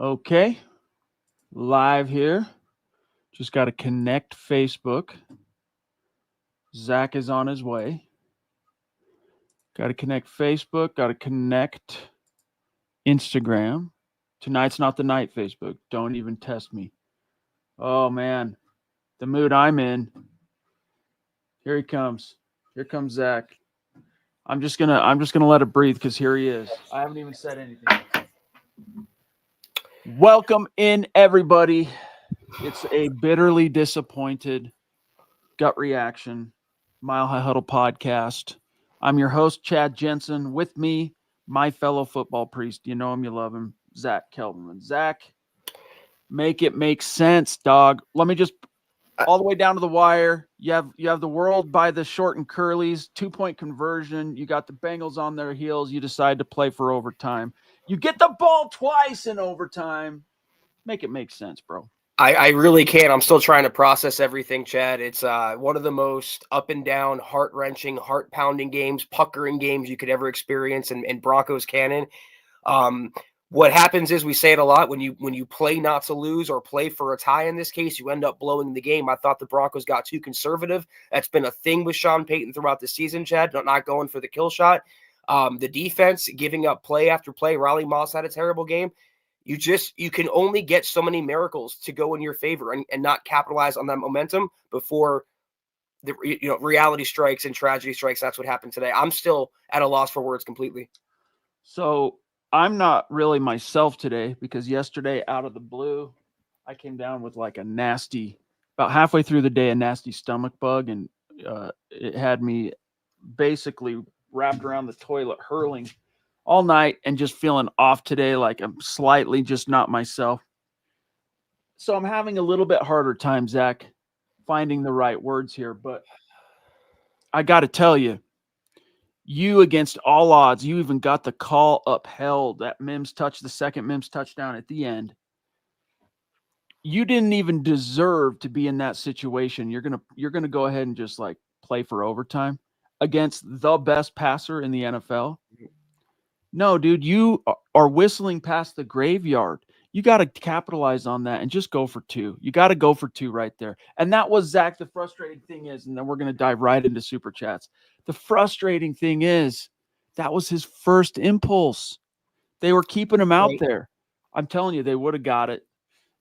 Okay, live here. Just got to connect Facebook. Zach is on his way. Got to connect Facebook. Got to connect Instagram. Tonight's not the night, Facebook. Don't even test me. Oh man, the mood I'm in. Here he comes. Here comes Zach. I'm just gonna let it breathe because here he is. I haven't even said anything. Welcome in, everybody. It's a bitterly disappointed gut reaction Mile High Huddle podcast. I'm your host, Chad Jensen. With me, my fellow football priest. You know him, you love him, Zack Kelberman. Zach, make it make sense, dog. Let me just all the way down to the wire. You have the world by the short and curlies, 2-point conversion. You got the Bengals on their heels. You decide to play for overtime. You get the ball twice in overtime. Make it make sense, bro. I really can't. I'm still trying to process everything, Chad. It's one of the most up and down, heart-wrenching, heart-pounding games, puckering games you could ever experience in Broncos canon. What happens is we say it a lot when you play not to lose or play for a tie. In this case, you end up blowing the game. I thought the Broncos got too conservative. That's been a thing with Sean Payton throughout the season, Chad, not going for the kill shot. The defense giving up play after play. Riley Moss had a terrible game. You can only get so many miracles to go in your favor and not capitalize on that momentum before the reality strikes and tragedy strikes. That's what happened today. I'm still at a loss for words completely. So I'm not really myself today because yesterday, out of the blue, I came down with like about halfway through the day, a nasty stomach bug, and it had me basically wrapped around the toilet, hurling all night and just feeling off today, like I'm slightly just not myself. So I'm having a little bit harder time, Zach, finding the right words here. But I got to tell you, you against all odds, you even got the call upheld. That the second Mims touchdown at the end. You didn't even deserve to be in that situation. You're gonna go ahead and just like play for overtime against the best passer in the NFL. No, dude, you are whistling past the graveyard. You got to capitalize on that and just go for two. You got to go for two right there. And that was Zach. The frustrating thing is, and then we're going to dive right into super chats. The frustrating thing is that was his first impulse. They were keeping him out there. I'm telling you, they would have got it.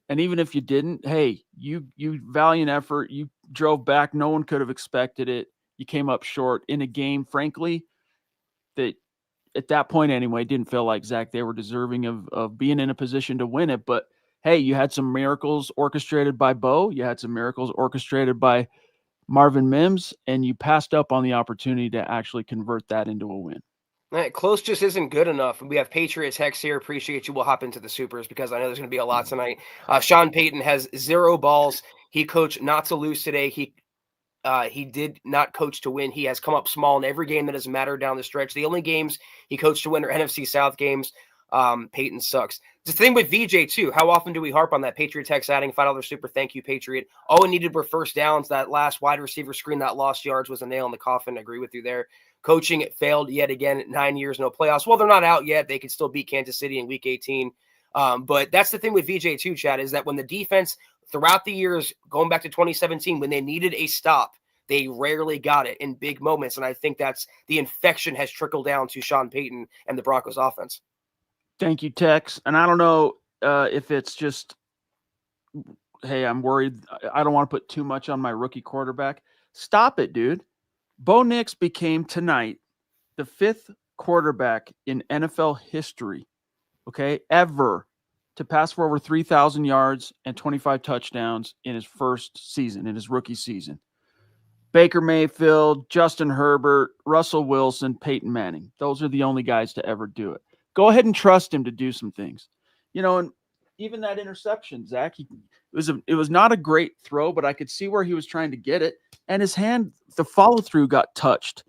And even if you didn't, hey, you valiant effort. You drove back. No one could have expected it. You came up short in a game, frankly, that at that point anyway, didn't feel like, Zach, they were deserving of being in a position to win it. But hey, you had some miracles orchestrated by Bo. You had some miracles orchestrated by Marvin Mims, and you passed up on the opportunity to actually convert that into a win. Close just isn't good enough. We have Patriots Hex here. Appreciate you. We'll hop into the supers because I know there's going to be a lot tonight. Sean Payton has 0 balls. He coached not to lose today. He did not coach to win. He has come up small in every game that has mattered down the stretch. The only games he coached to win are NFC South games. Payton sucks. The thing with VJ, too, how often do we harp on that? Patriot Text adding $5 super. Thank you, Patriot. All we needed were first downs. That last wide receiver screen that lost yards was a nail in the coffin. I agree with you there. Coaching, it failed yet again. 9 years, no playoffs. Well, they're not out yet. They could still beat Kansas City in Week 18. But that's the thing with VJ, too, Chad, is that when the defense throughout the years, going back to 2017, when they needed a stop, they rarely got it in big moments. And I think that's the infection has trickled down to Sean Payton and the Broncos offense. Thank you, Tex. And I don't know if it's just, hey, I'm worried. I don't want to put too much on my rookie quarterback. Stop it, dude. Bo Nix became tonight the 5th quarterback in NFL history, okay, ever to pass for over 3,000 yards and 25 touchdowns in his first season, in his rookie season. Baker Mayfield, Justin Herbert, Russell Wilson, Peyton Manning. Those are the only guys to ever do it. Go ahead and trust him to do some things. And even that interception, Zach, it was not a great throw, but I could see where he was trying to get it. And his hand, the follow-through got touched.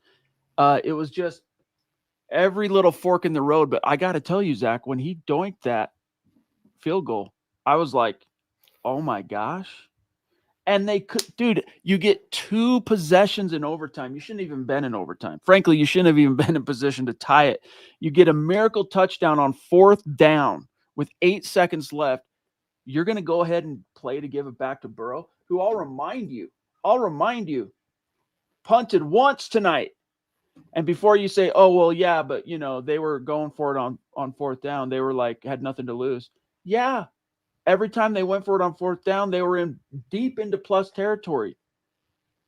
It was just every little fork in the road. But I got to tell you, Zach, when he doinked that field goal, I was like, oh, my gosh. And they could, dude, you get 2 possessions in overtime. You shouldn't have even been in overtime. Frankly, you shouldn't have even been in position to tie it. You get a miracle touchdown on 4th down with 8 seconds left, you're going to go ahead and play to give it back to Burrow, who I'll remind you, punted once tonight. And before you say, oh, well, yeah, but, they were going for it on fourth down. They were like, had nothing to lose. Yeah. Every time they went for it on fourth down, they were deep into plus territory.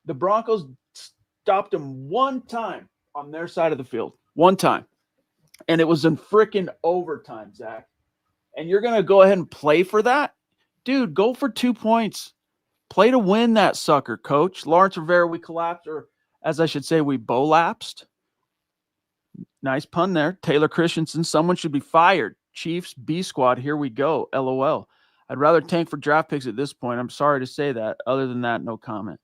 The Broncos stopped them one time on their side of the field. One time. And it was in freaking overtime, Zach. And you're going to go ahead and play for that? Dude, go for 2 points. Play to win that sucker, coach. Lawrence Rivera, we collapsed, or as I should say, we bo-lapsed. Nice pun there. Taylor Christensen, someone should be fired. Chiefs, B squad, here we go. LOL. I'd rather tank for draft picks at this point. I'm sorry to say that. Other than that, no comment.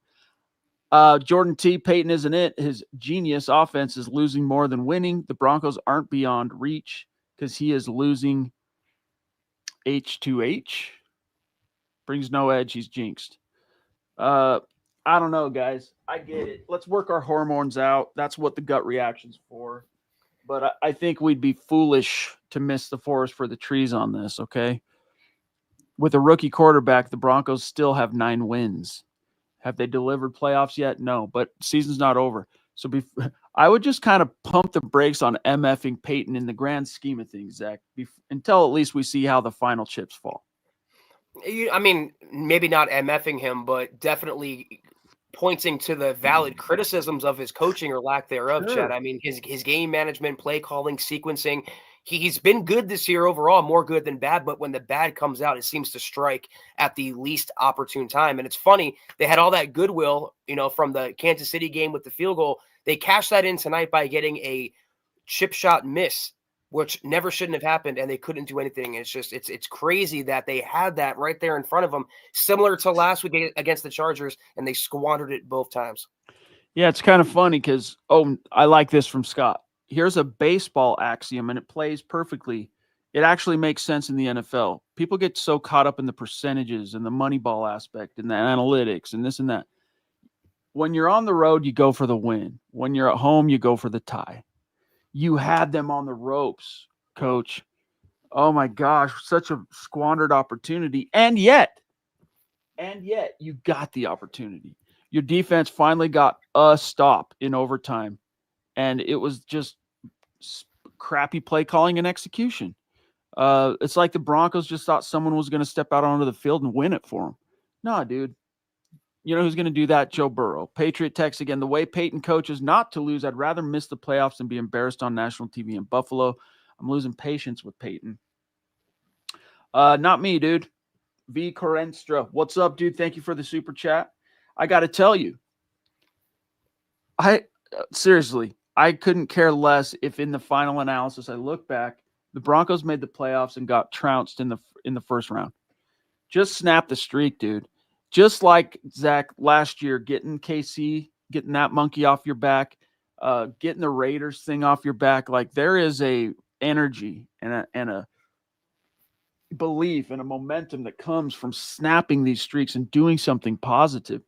Jordan T. Payton isn't it. His genius offense is losing more than winning. The Broncos aren't beyond reach because he is losing H2H. Brings no edge. He's jinxed. I don't know, guys. I get it. Let's work our hormones out. That's what the gut reaction's for. But I think we'd be foolish to miss the forest for the trees on this, okay? With a rookie quarterback, the Broncos still have 9 wins. Have they delivered playoffs yet? No, but season's not over. So I would just kind of pump the brakes on MFing Payton in the grand scheme of things, Zach, until at least we see how the final chips fall. I mean, maybe not MFing him, but definitely pointing to the valid criticisms of his coaching or lack thereof, Sure. Chad. I mean, his game management, play calling, sequencing, he's been good this year overall, more good than bad, but when the bad comes out, it seems to strike at the least opportune time. And it's funny, they had all that goodwill, from the Kansas City game with the field goal. They cashed that in tonight by getting a chip shot miss, which never shouldn't have happened, and they couldn't do anything. It's just it's crazy that they had that right there in front of them, similar to last week against the Chargers, and they squandered it both times. Yeah, it's kind of funny because, I like this from Scott. Here's a baseball axiom, and it plays perfectly. It actually makes sense in the NFL. People get so caught up in the percentages and the money ball aspect and the analytics and this and that. When you're on the road, you go for the win. When you're at home, you go for the tie. You had them on the ropes, coach. Oh my gosh, such a squandered opportunity. And yet you got the opportunity. Your defense finally got a stop in overtime. And it was just crappy play calling and execution. It's like the Broncos just thought someone was going to step out onto the field and win it for them. No, dude. You know who's going to do that? Joe Burrow. Patriot text again. The way Payton coaches not to lose, I'd rather miss the playoffs than be embarrassed on national TV in Buffalo. I'm losing patience with Payton. Not me, dude. V. Corenstra. What's up, dude? Thank you for the super chat. I got to tell you, seriously, I couldn't care less if in the final analysis I look back, the Broncos made the playoffs and got trounced in the first round. Just snap the streak, dude. Just like Zach last year, getting KC, getting that monkey off your back, getting the Raiders thing off your back. Like there is a energy and a belief and a momentum that comes from snapping these streaks and doing something positive.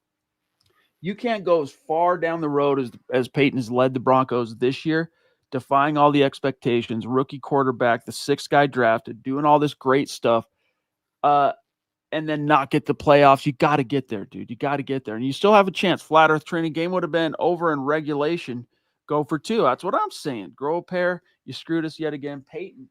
You can't go as far down the road as Payton has led the Broncos this year, defying all the expectations, rookie quarterback, the 6th guy drafted, doing all this great stuff, and then not get the playoffs. You got to get there, dude. You got to get there. And you still have a chance. Flat Earth training game would have been over in regulation. Go for 2. That's what I'm saying. Grow a pair. You screwed us yet again. Payton.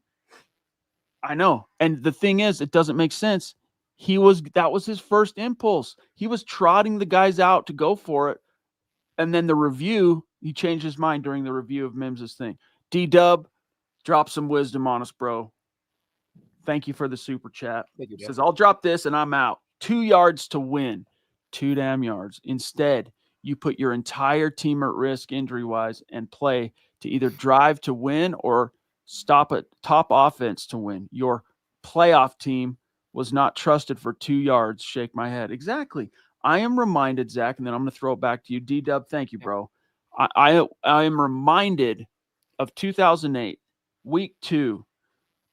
I know. And the thing is, it doesn't make sense. That was his first impulse. He was trotting the guys out to go for it. And then the review, he changed his mind during the review of Mims's thing. D-Dub, drop some wisdom on us, bro. Thank you for the super chat. Says, I'll drop this and I'm out. 2 yards to win. 2 damn yards. Instead, you put your entire team at risk injury-wise and play to either drive to win or stop a top offense to win. Your playoff team was not trusted for 2 yards. Shake my head. Exactly. I am reminded, Zach, and then I'm going to throw it back to you. D-Dub, thank you, bro. I am reminded of 2008, week 2.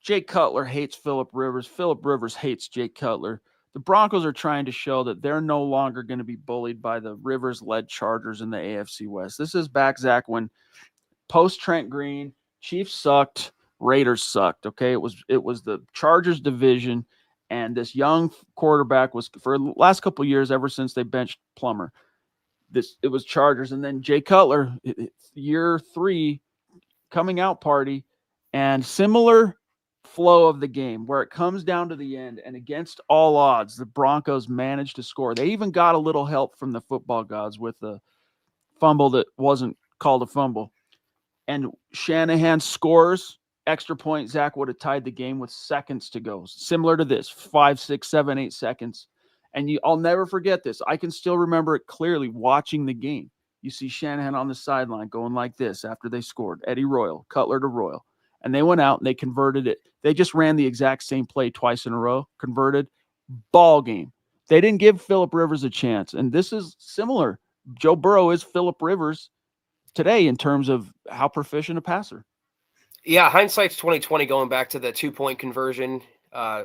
Jake Cutler hates Phillip Rivers. Phillip Rivers hates Jake Cutler. The Broncos are trying to show that they're no longer going to be bullied by the Rivers-led Chargers in the AFC West. This is back, Zach, when post-Trent Green, Chiefs sucked, Raiders sucked. Okay, it was the Chargers division, and this young quarterback was for the last couple of years, ever since they benched Plummer. It was Chargers, and then Jay Cutler, year 3 coming out party, and similar flow of the game where it comes down to the end, and against all odds, the Broncos managed to score. They even got a little help from the football gods with the fumble that wasn't called a fumble. And Shanahan scores, extra point. Zach would have tied the game with seconds to go. Similar to this, 5, 6, 7, 8 seconds. And I'll never forget this. I can still remember it clearly watching the game. You see Shanahan on the sideline going like this after they scored. Eddie Royal, Cutler to Royal. And they went out and they converted it. They just ran the exact same play twice in a row, converted, ball game. They didn't give Phillip Rivers a chance. And this is similar. Joe Burrow is Phillip Rivers today in terms of how proficient a passer. Yeah, hindsight's 2020 going back to the 2-point conversion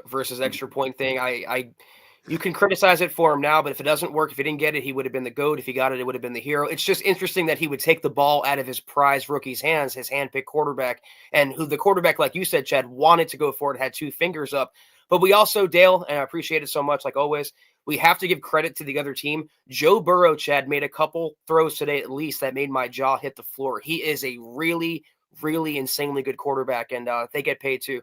versus extra point thing. You can criticize it for him now, but if it doesn't work, if he didn't get it, he would have been the GOAT. If he got it, it would have been the hero. It's just interesting that he would take the ball out of his prized rookie's hands, his handpicked quarterback, and who the quarterback, like you said, Chad, wanted to go for it, had 2 fingers up. But we also, Dale, and I appreciate it so much, like always, we have to give credit to the other team. Joe Burrow, Chad, made a couple throws today at least that made my jaw hit the floor. He is a really, really insanely good quarterback, and they get paid too.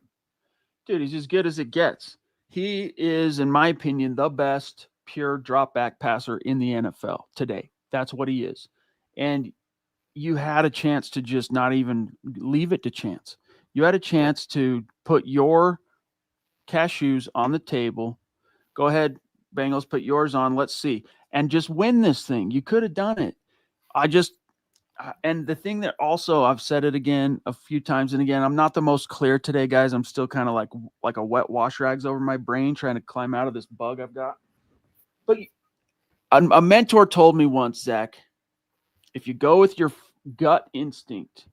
Dude, he's as good as it gets. He is, in my opinion, the best pure drop back passer in the NFL today. That's what he is. And you had a chance to just not even leave it to chance. You had a chance to put your cashews on the table. Go ahead, Bengals, put yours on. Let's see. And just win this thing. You could have done it. And the thing that also, I've said it again a few times, and again, I'm not the most clear today, guys. I'm still kind of like a wet wash rags over my brain trying to climb out of this bug I've got. But a mentor told me once, Zach, if you go with your gut instinct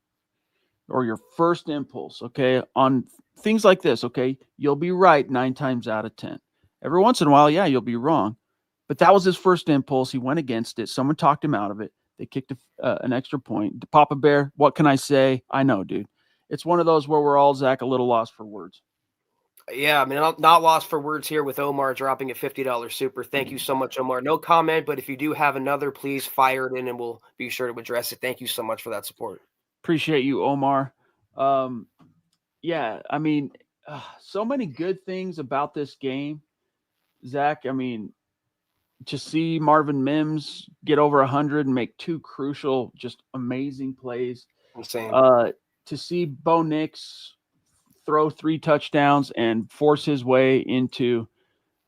or your first impulse, okay, on things like this, okay, you'll be right 9 times out of 10. Every once in a while, yeah, you'll be wrong. But that was his first impulse. He went against it. Someone talked him out of it. They kicked an extra point. Papa Bear, what can I say? I know, dude. It's one of those where we're all, Zach, a little lost for words. Yeah, I mean, I'm not lost for words here with Omar dropping a $50 super. Thank you so much, Omar. No comment, but if you do have another, please fire it in and we'll be sure to address it. Thank you so much for that support. Appreciate you, Omar. Yeah, I mean, so many good things about this game, Zach. I mean, to see Marvin Mims get over 100 and make 2 crucial, just amazing plays. Insane. To see Bo Nix throw 3 touchdowns and force his way into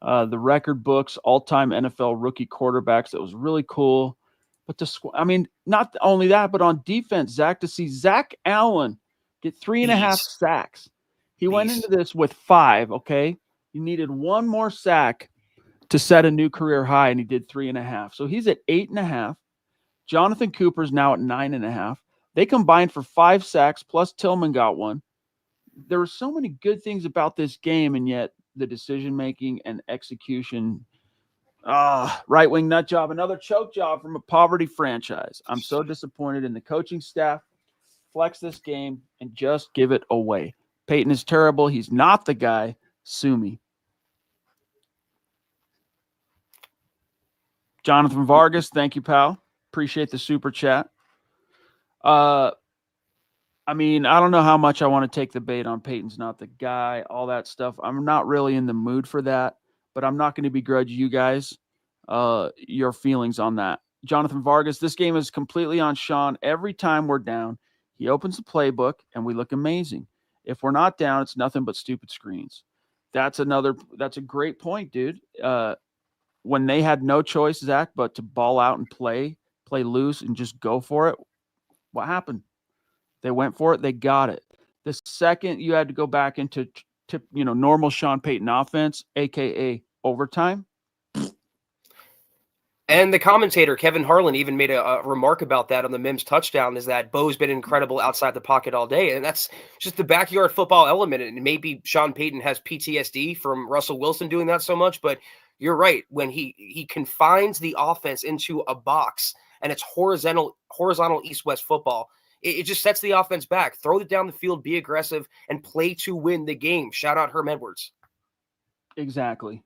the record books, all-time NFL rookie quarterbacks. That was really cool. But not only that, but on defense, Zach, to see Zach Allen get 3.5 sacks. He went into this with 5, okay? He needed 1 more sack to set a new career high, and he did 3.5. So he's at 8.5. Jonathan Cooper's now at 9.5. They combined for 5 sacks, plus Tillman got 1. There were so many good things about this game, and yet the decision-making and execution, right wing nut job, another choke job from a poverty franchise. I'm so disappointed in the coaching staff. Flex this game and just give it away. Payton is terrible. He's not the guy. Sue me. Jonathan Vargas, thank you, pal. Appreciate the super chat. I mean, I don't know how much I want to take the bait on Payton's not the guy, all that stuff. I'm not really in the mood for that, but I'm not going to begrudge you guys your feelings on that. Jonathan Vargas, this game is completely on Sean. Every time we're down, he opens the playbook and we look amazing. If we're not down, it's nothing but stupid screens. That's a great point, dude. When they had no choice, Zach, but to ball out and play loose and just go for it, what happened? They went for it. They got it. The second you had to go back into normal Sean Payton offense, a.k.a. overtime. And the commentator, Kevin Harlan, even made a remark about that on the Mims touchdown, is that Bo's been incredible outside the pocket all day. And that's just the backyard football element. And maybe Sean Payton has PTSD from Russell Wilson doing that so much. But you're right. When he confines the offense into a box and it's horizontal east-west football, it just sets the offense back. Throw it down the field, be aggressive, and play to win the game. Shout out Herm Edwards. Exactly.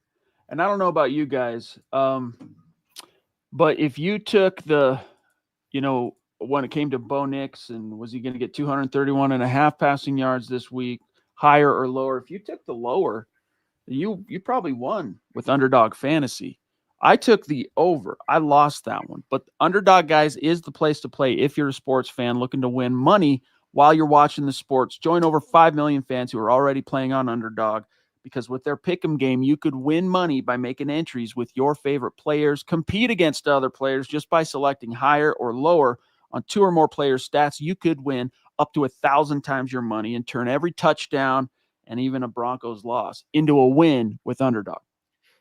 And I don't know about you guys, but if you took when it came to Bo Nix and was he going to get 231 and a half passing yards this week, higher or lower, if you took the lower, you probably won with Underdog Fantasy. I took the over. I lost that one. But Underdog, guys, is the place to play if you're a sports fan looking to win money while you're watching the sports. Join over 5 million fans who are already playing on Underdog, because with their pick'em game, you could win money by making entries with your favorite players, compete against other players just by selecting higher or lower on 2 or more players' stats. You could win up to 1,000 times your money and turn every touchdown and even a Broncos loss into a win with Underdog.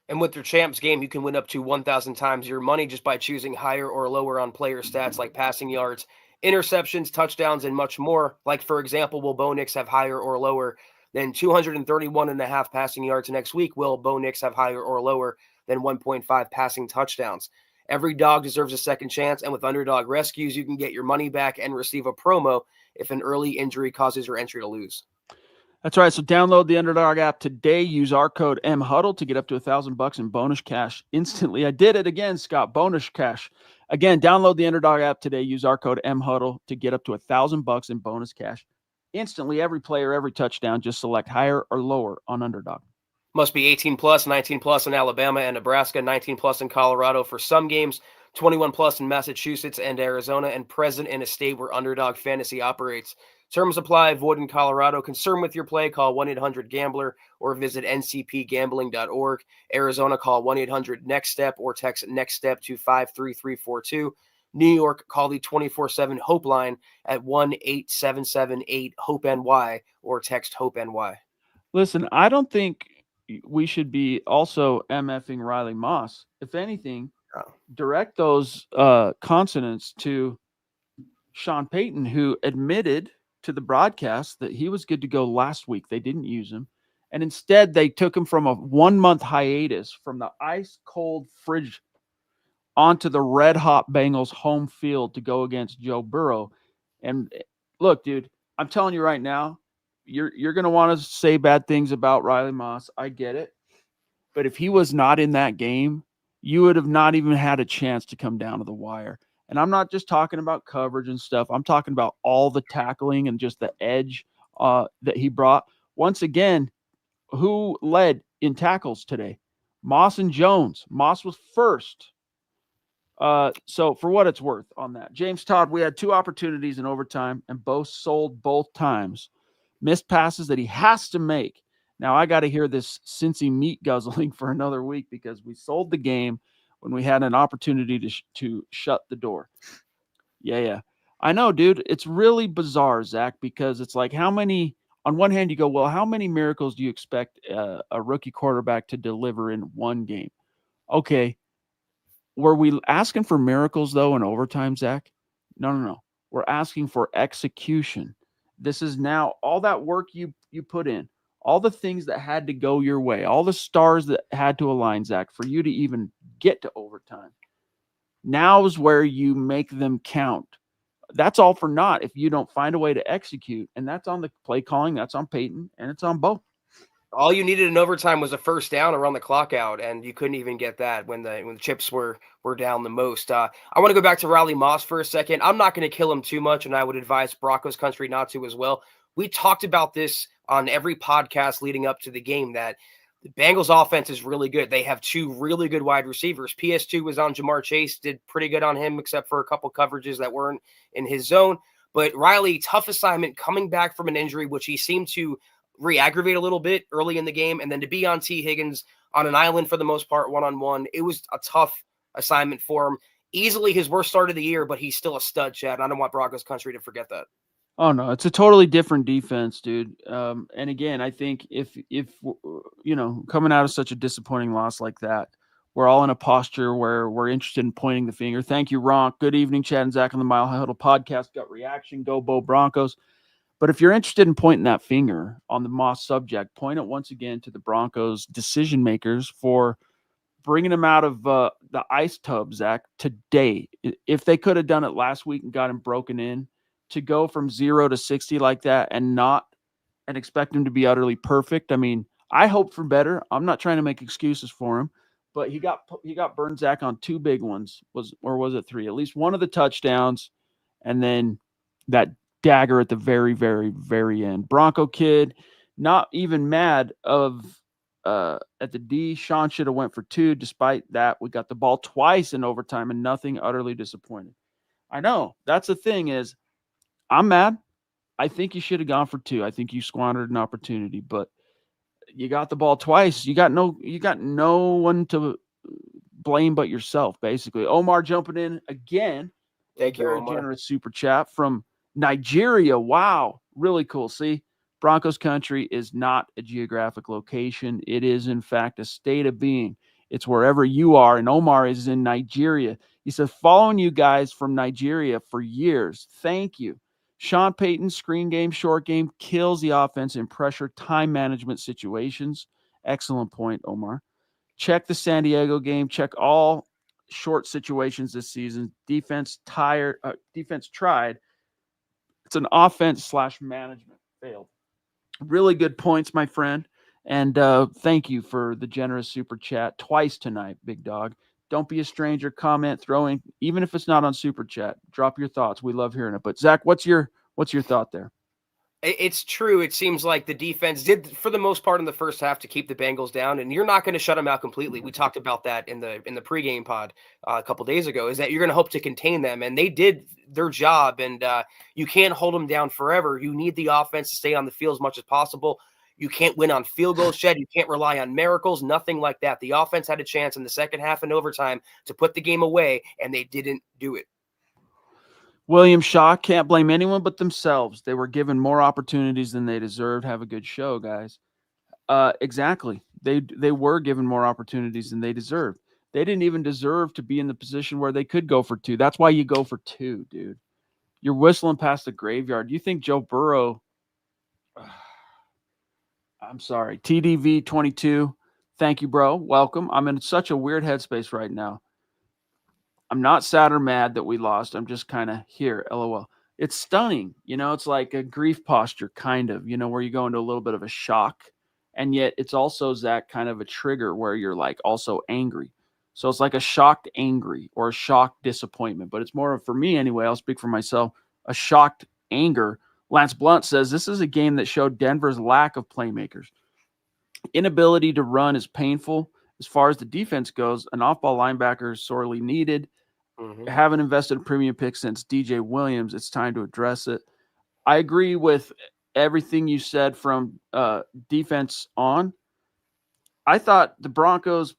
And with their champs game, you can win up to 1,000 times your money just by choosing higher or lower on player stats like passing yards, interceptions, touchdowns, and much more. Like, for example, will Bo Nix have higher or lower than 231 and a half passing yards next week? Will Bo Nix have higher or lower than 1.5 passing touchdowns? Every dog deserves a second chance, and with Underdog Rescues, you can get your money back and receive a promo if an early injury causes your entry to lose. That's right. So download the Underdog app today. Use our code MHuddle to get up to $1,000 in bonus cash instantly. I did it again, Scott. Bonus cash. Again, download the Underdog app today. Use our code MHuddle to get up to $1,000 in bonus cash instantly. Every player, every touchdown. Just select higher or lower on Underdog. Must be 18 plus, 19 plus in Alabama and Nebraska, 19 plus in Colorado for some games, 21 plus in Massachusetts and Arizona, and present in a state where Underdog Fantasy operates. Terms apply. Void in Colorado. Concerned with your play, call 1-800-GAMBLER or visit ncpgambling.org. Arizona, call 1-800-NEXT-STEP or text NEXT STEP to 53342. New York, call the 24/7 Hope line at 1-877-8-HOPE-NY or text HOPE-NY. Listen, I don't think we should be also MFing Riley Moss. If anything, direct those consonants to Sean Payton, who admitted to the broadcast that he was good to go last week. They didn't use him. And instead, they took him from a 1-month hiatus from the ice-cold fridge onto the red-hot Bengals home field to go against Joe Burrow. And look, dude, I'm telling you right now, you're going to want to say bad things about Riley Moss. I get it. But if he was not in that game, you would have not even had a chance to come down to the wire. And I'm not just talking about coverage and stuff. I'm talking about all the tackling and just the edge that he brought. Once again, who led in tackles today? Moss and Jones. Moss was first. So for what it's worth on that. James Todd, we had 2 opportunities in overtime, and both sold both times. Missed passes that he has to make. Now, I got to hear this Cincy meat guzzling for another week because we sold the game when we had an opportunity to shut the door. Yeah. I know, dude. It's really bizarre, Zach, because it's like how many – on one hand, you go, well, how many miracles do you expect a rookie quarterback to deliver in one game? Okay. Were we asking for miracles, though, in overtime, Zach? No. We're asking for execution. This is now all that work you put in. All the things that had to go your way, all the stars that had to align, Zach, for you to even get to overtime. Now is where you make them count. That's all for naught if you don't find a way to execute. And that's on the play calling, that's on Payton, and it's on Bo. All you needed in overtime was a first down or run the clock out, and you couldn't even get that when the chips were down the most. I want to go back to Riley Moss for a second. I'm not going to kill him too much, and I would advise Broncos country not to as well. We talked about this on every podcast leading up to the game that the Bengals offense is really good. They have 2 really good wide receivers. PS2 was on Jamar Chase, did pretty good on him except for a couple coverages that weren't in his zone. But Riley, tough assignment, coming back from an injury, which he seemed to re-aggravate a little bit early in the game, and then to be on T. Higgins on an island for the most part, one-on-one. It was a tough assignment for him. Easily his worst start of the year, but he's still a stud, Chad. I don't want Broncos country to forget that. Oh, no, it's a totally different defense, dude. And again, I think if coming out of such a disappointing loss like that, we're all in a posture where we're interested in pointing the finger. Thank you, Ronk. Good evening, Chad and Zach on the Mile High Huddle podcast. Gut reaction. Go Bo Broncos. But if you're interested in pointing that finger on the Moss subject, point it once again to the Broncos decision makers for bringing him out of the ice tub, Zach, today. If they could have done it last week and got him broken in to go from 0 to 60 like that and expect him to be utterly perfect. I mean, I hope for better. I'm not trying to make excuses for him, but he got burned, Zach, on 2 big ones. Was it 3? At least one of the touchdowns, and then that dagger at the very, very, very end. Bronco kid, not even mad at the D. Sean should have went for 2. Despite that, we got the ball twice in overtime and nothing, utterly disappointed. I know. That's the thing is, I'm mad. I think you should have gone for 2. I think you squandered an opportunity, but you got the ball twice. You got no one to blame but yourself, basically. Omar jumping in again. Thank you, Very Omar. generous super chat from Nigeria. Wow. Really cool. See, Broncos country is not a geographic location. It is, in fact, a state of being. It's wherever you are. And Omar is in Nigeria. He says, following you guys from Nigeria for years. Thank you. Sean Payton, screen game, short game, kills the offense in pressure time management situations. Excellent point, Omar. Check the San Diego game. Check all short situations this season. Defense tried. It's an offense / management failed. Really good points, my friend. And thank you for the generous super chat twice tonight, big dog. Don't be a stranger. Comment, throwing, even if it's not on super chat. Drop your thoughts. We love hearing it. But Zach, what's your thought there? It's true. It seems like the defense did, for the most part, in the first half to keep the Bengals down, and you're not going to shut them out completely. We talked about that in the pregame pod a couple days ago. Is that you're going to hope to contain them, and they did their job. And you can't hold them down forever. You need the offense to stay on the field as much as possible. You can't win on field goal shed. You can't rely on miracles. Nothing like that. The offense had a chance in the second half and overtime to put the game away, and they didn't do it. William Shaw, can't blame anyone but themselves. They were given more opportunities than they deserved. Have a good show, guys. Exactly. They were given more opportunities than they deserved. They didn't even deserve to be in the position where they could go for 2. That's why you go for 2, dude. You're whistling past the graveyard. Do you think Joe Burrow... I'm sorry. TDV 22. Thank you, bro. Welcome. I'm in such a weird headspace right now. I'm not sad or mad that we lost. I'm just kind of here, LOL. It's stunning. It's like a grief posture, kind of, where you go into a little bit of a shock. And yet it's also, Zach, kind of a trigger where you're like also angry. So it's like a shocked angry or a shocked disappointment. But it's more of, for me anyway, I'll speak for myself, a shocked anger. Lance Blunt says this is a game that showed Denver's lack of playmakers. Inability to run is painful. As far as the defense goes, an off-ball linebacker is sorely needed. Haven't invested a premium pick since DJ Williams. It's time to address it. I agree with everything you said from defense on. I thought the Broncos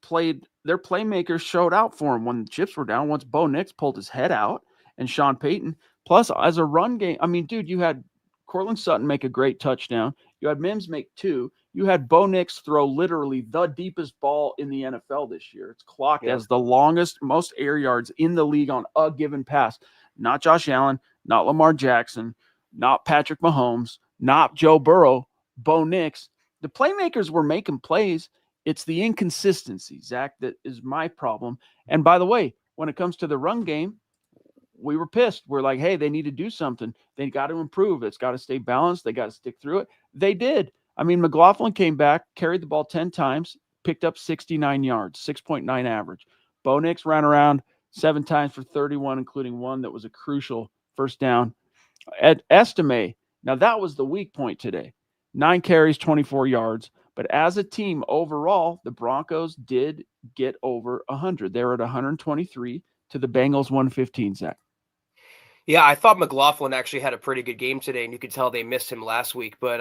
their playmakers showed out for them when the chips were down. Once Bo Nix pulled his head out and Sean Payton. Plus, as a run game, I mean, dude, you had Cortland Sutton make a great touchdown. You had Mims make 2. You had Bo Nix throw literally the deepest ball in the NFL this year. It's clocked as the longest, most air yards in the league on a given pass. Not Josh Allen, not Lamar Jackson, not Patrick Mahomes, not Joe Burrow, Bo Nix. The playmakers were making plays. It's the inconsistency, Zach, that is my problem. And by the way, when it comes to the run game, we were pissed. We're like, hey, they need to do something. They got to improve. It's got to stay balanced. They got to stick through it. They did. I mean, McLaughlin came back, carried the ball 10 times, picked up 69 yards, 6.9 average. Bo Nix ran around 7 times for 31, including one that was a crucial first down. At Estime, now that was the weak point today. 9 carries, 24 yards. But as a team overall, the Broncos did get over 100. They were at 123 to the Bengals 115, Zach. Yeah, I thought McLaughlin actually had a pretty good game today, and you could tell they missed him last week. But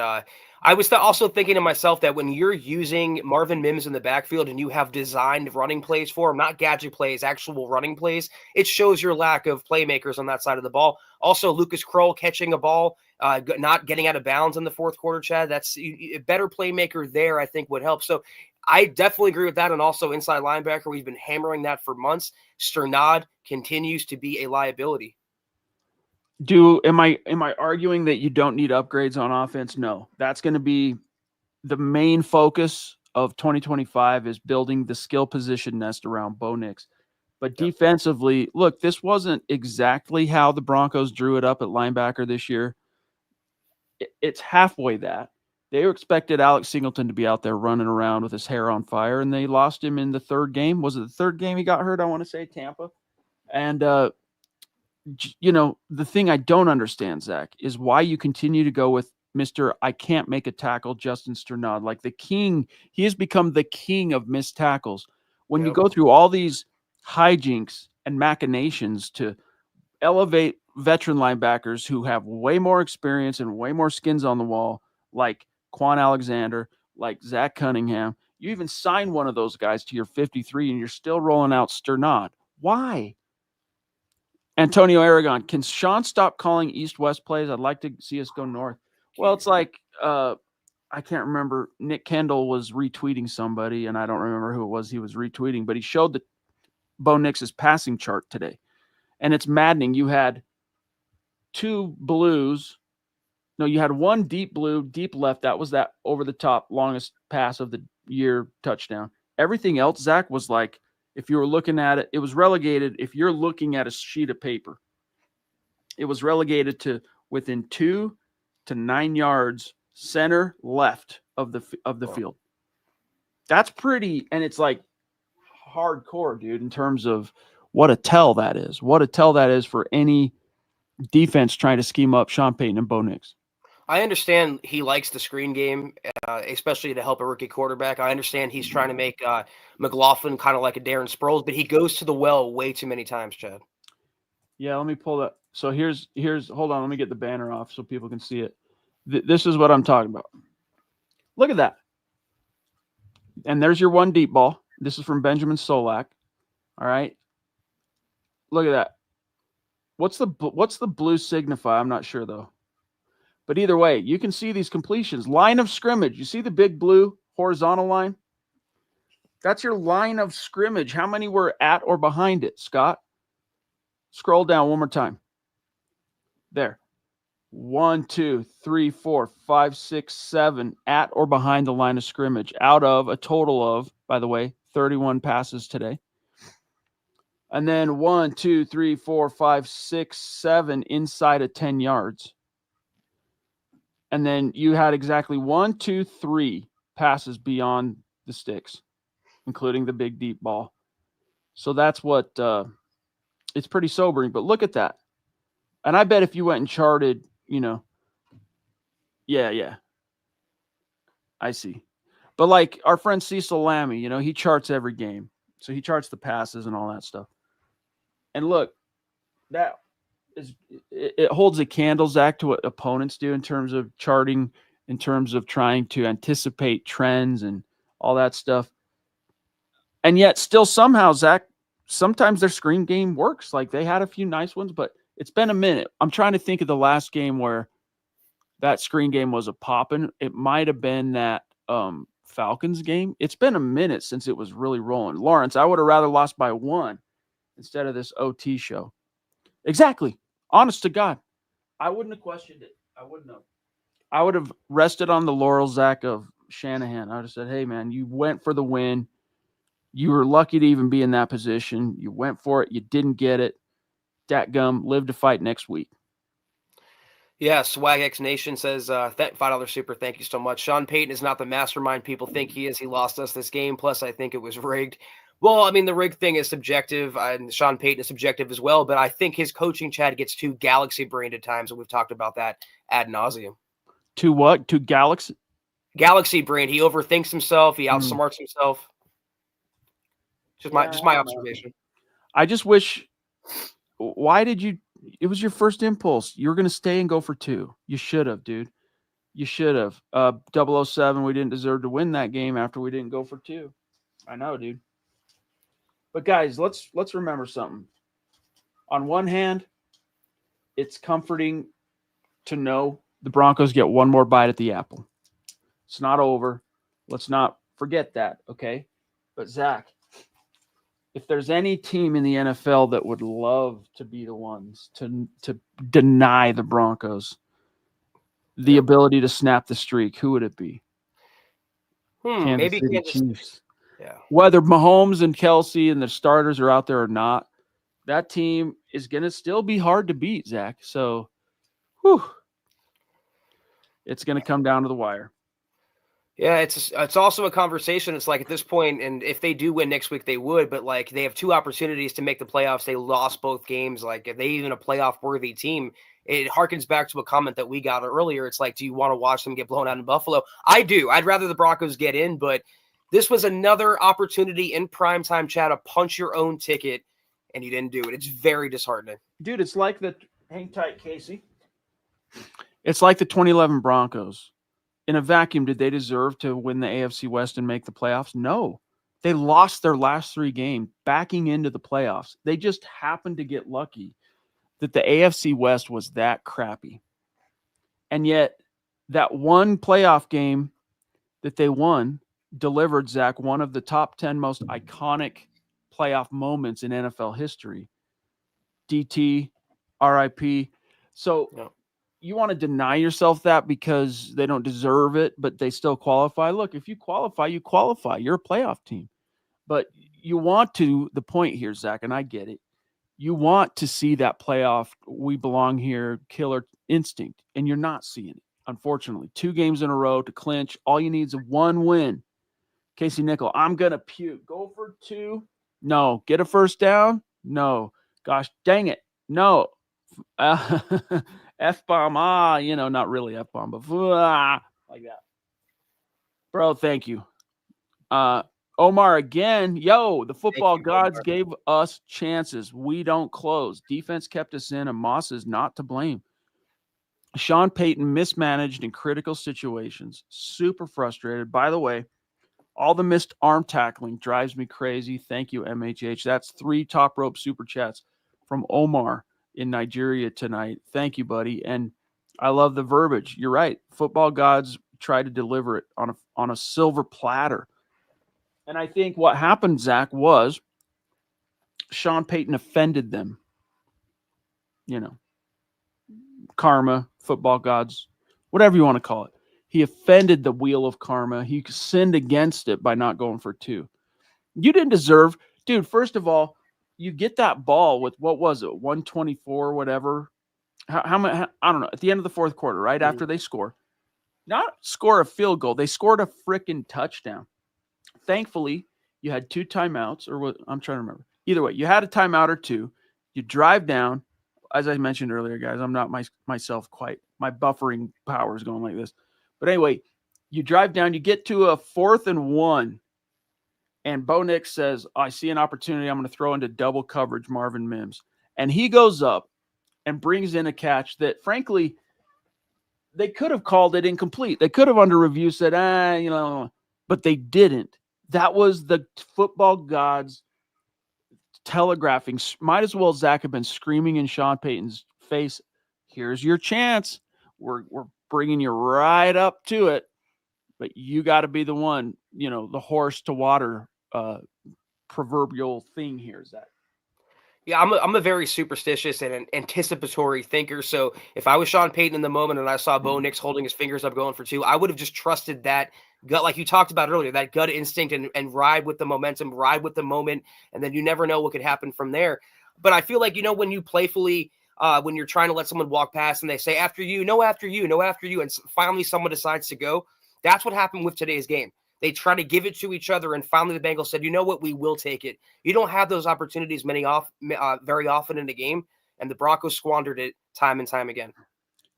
I was also thinking to myself that when you're using Marvin Mims in the backfield and you have designed running plays for him, not gadget plays, actual running plays, it shows your lack of playmakers on that side of the ball. Also, Lucas Kroll catching a ball, not getting out of bounds in the fourth quarter, Chad. That's a better playmaker there, I think, would help. So I definitely agree with that. And also inside linebacker, we've been hammering that for months. Sternad continues to be a liability. Am I arguing that you don't need upgrades on offense? No. That's going to be the main focus of 2025 is building the skill position nest around Bo Nix. But defensively, look, this wasn't exactly how the Broncos drew it up at linebacker this year. It's halfway that. They expected Alex Singleton to be out there running around with his hair on fire, and they lost him in the third game. Was it the third game he got hurt? I want to say Tampa. And, the thing I don't understand, Zach, is why you continue to go with Mr. I can't make a tackle, Justin Strnad, like the king. He has become the king of missed tackles. When you go through all these hijinks and machinations to elevate veteran linebackers who have way more experience and way more skins on the wall, like Quan Alexander, like Zach Cunningham. You even signed one of those guys to your 53 and you're still rolling out Strnad. Why? Antonio Aragon, can Sean stop calling east-west plays? I'd like to see us go north. Well, it's like, I can't remember. Nick Kendall was retweeting somebody, and I don't remember who it was he was retweeting, but he showed the Bo Nix's passing chart today. And it's maddening. You had two blues. No, you had one deep blue, deep left. That was that over-the-top longest pass of the year touchdown. Everything else, Zach, was like, if you were looking at it, it was relegated. If you're looking at a sheet of paper, it was relegated to within 2 to 9 yards, center left of the field. That's pretty, and it's like hardcore, dude, in terms of what a tell that is. What a tell that is for any defense trying to scheme up Sean Payton and Bo Nix. I understand he likes the screen game, especially to help a rookie quarterback. I understand he's trying to make McLaughlin kind of like a Darren Sproles, but he goes to the well way too many times, Chad. Yeah, let me pull that. So here's hold on, let me get the banner off so people can see it. This is what I'm talking about. Look at that. And there's your one deep ball. This is from Benjamin Solak. All right. Look at that. What's the blue signify? I'm not sure though. But either way, you can see these completions. Line of scrimmage. You see the big blue horizontal line? That's your line of scrimmage. How many were at or behind it, Scott? Scroll down one more time. There. 1, 2, 3, 4, 5, 6, 7 at or behind the line of scrimmage out of a total of, by the way, 31 passes today. And then 1, 2, 3, 4, 5, 6, 7 inside of 10 yards. And then you had exactly 1, 2, 3 passes beyond the sticks, including the big deep ball. So that's what it's pretty sobering. But look at that. And I bet if you went and charted, yeah. I see. But like our friend Cecil Lammy, he charts every game. So he charts the passes and all that stuff. And look, that it holds a candle, Zach, to what opponents do in terms of charting, in terms of trying to anticipate trends and all that stuff. And yet still somehow, Zach, sometimes their screen game works. Like they had a few nice ones, but it's been a minute. I'm trying to think of the last game where that screen game was a poppin'. It might have been that Falcons game. It's been a minute since it was really rolling. Lawrence, I would have rather lost by 1 instead of this OT show. Exactly. Honest to God. I wouldn't have questioned it. I wouldn't have. I would have rested on the laurels, Zach, of Shanahan. I would have said, hey, man, you went for the win. You were lucky to even be in that position. You went for it. You didn't get it. Datgum, live to fight next week. Yeah, SwagX Nation says, $5 super, thank you so much. Sean Payton is not the mastermind people think he is. He lost us this game. Plus, I think it was rigged. Well, I mean, the rig thing is subjective, and Sean Payton is subjective as well, but I think his coaching, Chad, gets too galaxy-brained at times, and we've talked about that ad nauseum. To what? To galaxy? Galaxy-brained. He overthinks himself. He outsmarts himself. Just my observation. I just wish – why did you – it was your first impulse. You were going to stay and go for 2. You should have, dude. You should have. 007, we didn't deserve to win that game after we didn't go for 2. I know, dude. But guys, let's remember something. On one hand, it's comforting to know the Broncos get one more bite at the apple. It's not over. Let's not forget that, okay? But Zach, if there's any team in the NFL that would love to be the ones to deny the Broncos the ability to snap the streak, who would it be? Maybe Kansas City Chiefs. Yeah. Whether Mahomes and Kelsey and the starters are out there or not, that team is going to still be hard to beat, Zach. So, whew, it's going to come down to the wire. Yeah, it's also a conversation. It's like at this point, and if they do win next week, they would. But like they have 2 opportunities to make the playoffs. They lost both games. Like if they even a playoff worthy team, it harkens back to a comment that we got earlier. It's like, do you want to watch them get blown out in Buffalo? I do. I'd rather the Broncos get in, but this was another opportunity in primetime, Chad, to punch your own ticket, and you didn't do it. It's very disheartening. Dude, it's like hang tight, Casey. It's like the 2011 Broncos. In a vacuum, did they deserve to win the AFC West and make the playoffs? No. They lost their last 3 games backing into the playoffs. They just happened to get lucky that the AFC West was that crappy. And yet, that one playoff game that they won delivered, Zach, one of the top 10 most iconic playoff moments in NFL history. DT, RIP. So, No. You want to deny yourself that because they don't deserve it, but they still qualify. Look, if you qualify, you qualify. You're a playoff team. But you want to, the point here, Zach, and I get it, you want to see that playoff, we belong here, killer instinct, and you're not seeing it, unfortunately. 2 games in a row to clinch. All you need is 1 win. Casey Nickel, I'm going to puke. Go for 2. No. Get a first down? No. Gosh, dang it. No. F-bomb, not really F-bomb, but like that. Bro, thank you. Omar again. Yo, the football gods gave us chances. We don't close. Defense kept us in, and Moss is not to blame. Sean Payton mismanaged in critical situations. Super frustrated. By the way, all the missed arm tackling drives me crazy. Thank you, MHH. That's 3 top rope super chats from Omar in Nigeria tonight. Thank you, buddy. And I love the verbiage. You're right. Football gods try to deliver it on a silver platter. And I think what happened, Zach, was Sean Payton offended them. Karma, football gods, whatever you want to call it. He offended the wheel of karma. He sinned against it by not going for 2. You didn't deserve, dude, first of all, you get that ball with, what was it, 124, whatever. How many, I don't know, at the end of the 4th quarter, right after they score. Not score a field goal. They scored a freaking touchdown. Thankfully, you had 2 timeouts, or what, I'm trying to remember. Either way, you had a timeout or 2. You drive down. As I mentioned earlier, guys, I'm not myself quite. My buffering power is going like this. But anyway, you drive down. You get to a 4th and 1. And Bo Nix says, I see an opportunity. I'm going to throw into double coverage Marvin Mims. And he goes up and brings in a catch that, frankly, they could have called it incomplete. They could have under review said, but they didn't. That was the football gods telegraphing. Might as well, Zach, have been screaming in Sean Payton's face, here's your chance. We're bringing you right up to it. But you got to be the one, the horse to water proverbial thing here, Zach. Yeah, I'm a very superstitious and an anticipatory thinker. So if I was Sean Payton in the moment and I saw Bo Nix holding his fingers up going for 2, I would have just trusted that gut, like you talked about earlier, that gut instinct and ride with the momentum, ride with the moment, and then you never know what could happen from there. But I feel like, when you playfully, when you're trying to let someone walk past and they say, after you, no after you, no after you, and finally someone decides to go, that's what happened with today's game. They try to give it to each other, and finally the Bengals said, you know what, we will take it. You don't have those opportunities very often in the game, and the Broncos squandered it time and time again.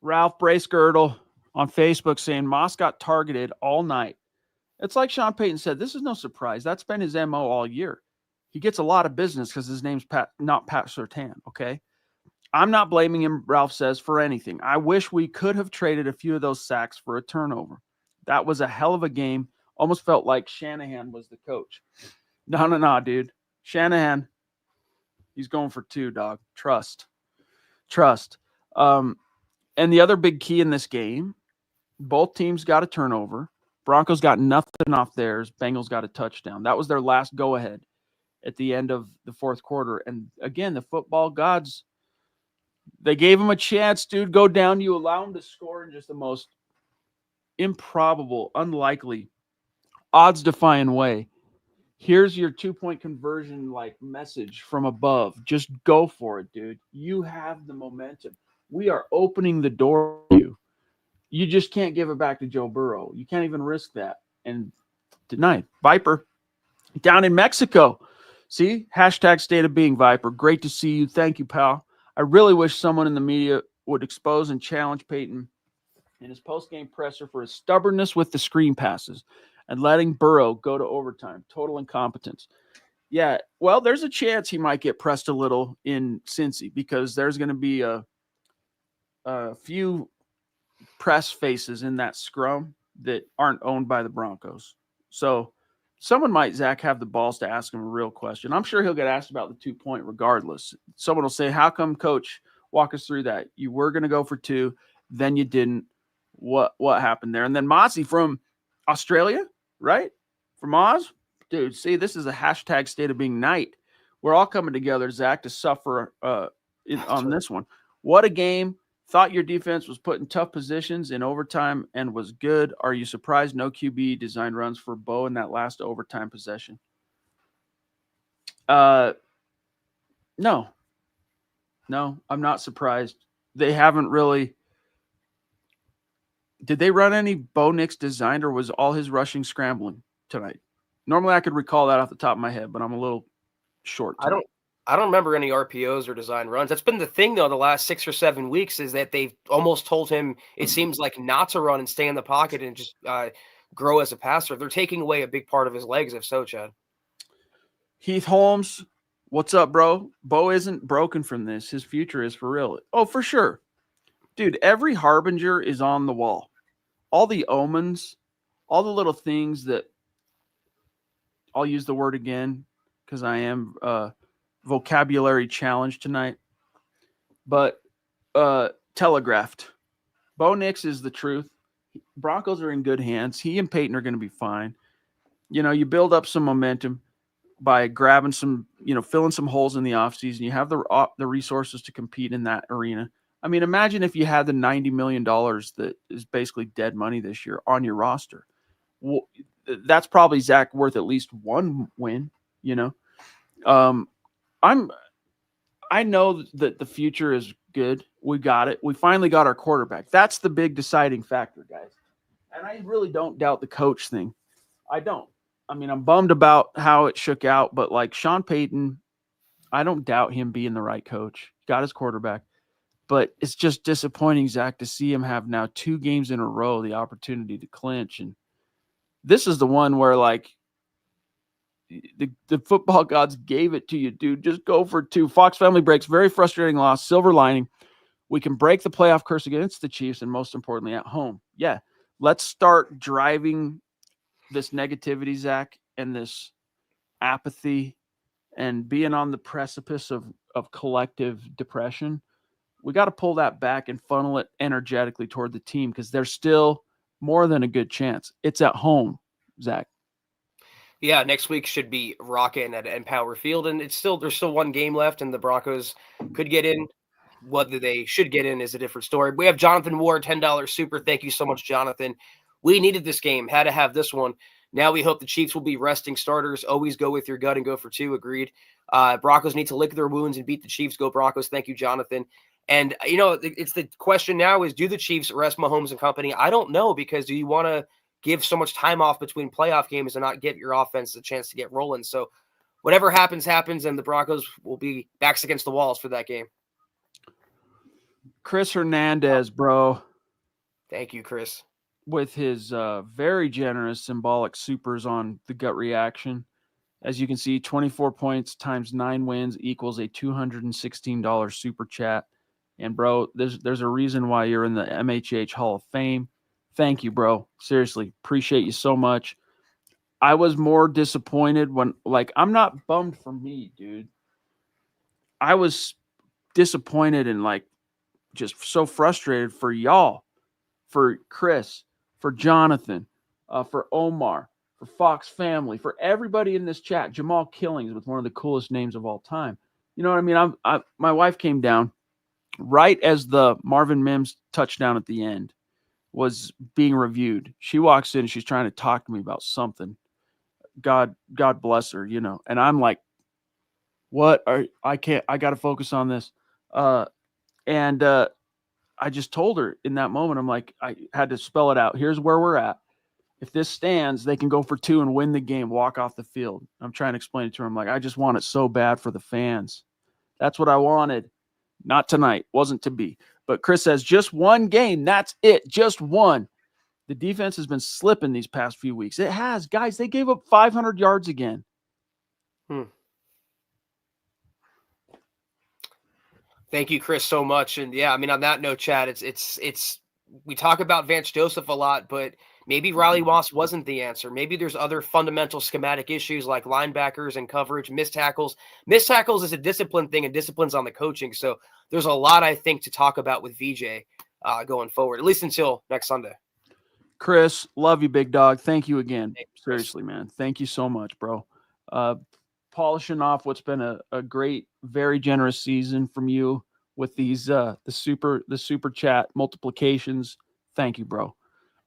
Ralph Bracegirdle on Facebook saying Moss got targeted all night. It's like Sean Payton said, this is no surprise. That's been his MO all year. He gets a lot of business because his name's not Pat Surtain, okay? I'm not blaming him, Ralph says, for anything. I wish we could have traded a few of those sacks for a turnover. That was a hell of a game. Almost felt like Shanahan was the coach. No, dude. Shanahan, he's going for 2, dog. Trust. And the other big key in this game, both teams got a turnover. Broncos got nothing off theirs. Bengals got a touchdown. That was their last go-ahead at the end of the 4th quarter. And again, the football gods, they gave him a chance, dude. Go down. You allow him to score in just the most improbable, unlikely, odds-defying way. Here's your 2-point conversion like message from above. Just go for it, dude. You have the momentum. We are opening the door for you. You just can't give it back to Joe Burrow. You can't even risk that. And tonight, Viper down in Mexico. See, hashtag state of being, Viper. Great to see you. Thank you, pal. I really wish someone in the media would expose and challenge Payton in his post-game presser for his stubbornness with the screen passes and letting Burrow go to overtime. Total incompetence. Yeah, well, there's a chance he might get pressed a little in Cincy because there's going to be a few press faces in that scrum that aren't owned by the Broncos. So someone might, Zach, have the balls to ask him a real question. I'm sure he'll get asked about the 2-point regardless. Someone will say, how come, coach, walk us through that? You were going to go for 2, then you didn't. What happened there? And then Mozzie from Australia, right? From Oz? Dude, see, this is a hashtag state of being night. We're all coming together, Zach, to suffer on this one. What a game. Thought your defense was put in tough positions in overtime and was good. Are you surprised no QB designed runs for Bo in that last overtime possession? No, I'm not surprised. They haven't really. Did they run any Bo Nix designed, or was all his rushing scrambling tonight? Normally I could recall that off the top of my head, but I'm a little short tonight. I don't remember any RPOs or design runs. That's been the thing, though, the last 6 or 7 weeks is that they've almost told him, it seems like, not to run and stay in the pocket and just grow as a passer. They're taking away a big part of his legs, if so, Chad. Heath Holmes, what's up, bro? Bo isn't broken from this. His future is for real. Oh, for sure. Dude, every harbinger is on the wall. All the omens, all the little things that, I'll use the word again because I am vocabulary challenged tonight, but telegraphed. Bo Nix is the truth. Broncos are in good hands. He and Payton are going to be fine. You know, you build up some momentum by grabbing some, filling some holes in the offseason. You have the resources to compete in that arena. I mean, imagine if you had the $90 million that is basically dead money this year on your roster. Well, that's probably, Zach, worth at least one win, I know that the future is good. We got it. We finally got our quarterback. That's the big deciding factor, guys. And I really don't doubt the coach thing. I don't. I mean, I'm bummed about how it shook out, but like Sean Payton, I don't doubt him being the right coach. Got his quarterback. But it's just disappointing, Zach, to see him have now 2 games in a row the opportunity to clinch. And this is the one where, like, the football gods gave it to you, dude. Just go for 2. Fox family breaks. Very frustrating loss. Silver lining. We can break the playoff curse against the Chiefs and, most importantly, at home. Yeah, let's start driving this negativity, Zach, and this apathy and being on the precipice of collective depression. We got to pull that back and funnel it energetically toward the team because there's still more than a good chance. It's at home, Zach. Yeah, next week should be rocking at Empower Field, and there's still 1 game left, and the Broncos could get in. Whether they should get in is a different story. We have Jonathan Ward, $10 super. Thank you so much, Jonathan. We needed this game, had to have this one. Now we hope the Chiefs will be resting starters. Always go with your gut and go for 2. Agreed. Broncos need to lick their wounds and beat the Chiefs. Go Broncos. Thank you, Jonathan. And, it's the question now is, do the Chiefs rest Mahomes and company? I don't know, because do you want to give so much time off between playoff games and not give your offense a chance to get rolling? So whatever happens, and the Broncos will be backs against the walls for that game. Chris Hernandez, bro. Thank you, Chris. With his very generous symbolic supers on the gut reaction. As you can see, 24 points times 9 wins equals a $216 super chat. And, bro, there's a reason why you're in the MHH Hall of Fame. Thank you, bro. Seriously, appreciate you so much. I was more disappointed when, I'm not bummed for me, dude. I was disappointed and, just so frustrated for y'all, for Chris, for Jonathan, for Omar, for Fox family, for everybody in this chat. Jamal Killings with one of the coolest names of all time. You know what I mean? My wife came down right as the Marvin Mims touchdown at the end was being reviewed. She walks in, she's trying to talk to me about something. God bless her, you know. And I'm like, I got to focus on this. And I just told her in that moment, I'm like, I had to spell it out. Here's where we're at. If this stands, they can go for 2 and win the game, walk off the field. I'm trying to explain it to her. I'm like, I just want it so bad for the fans. That's what I wanted. Not tonight. Wasn't to be. But Chris says, just one game. That's it. Just one. The defense has been slipping these past few weeks. It has. Guys, they gave up 500 yards again. Thank you, Chris, so much. And yeah, I mean, on that note, Chad, it's we talk about Vance Joseph a lot, but maybe Riley Moss wasn't the answer. Maybe there's other fundamental schematic issues like linebackers and coverage, missed tackles. Missed tackles is a discipline thing, and discipline's on the coaching. So there's a lot, I think, to talk about with VJ going forward, at least until next Sunday. Chris, love you, big dog. Thank you again. Seriously, man. Thank you so much, bro. Polishing off what's been a great, very generous season from you with these the super chat multiplications. Thank you, bro.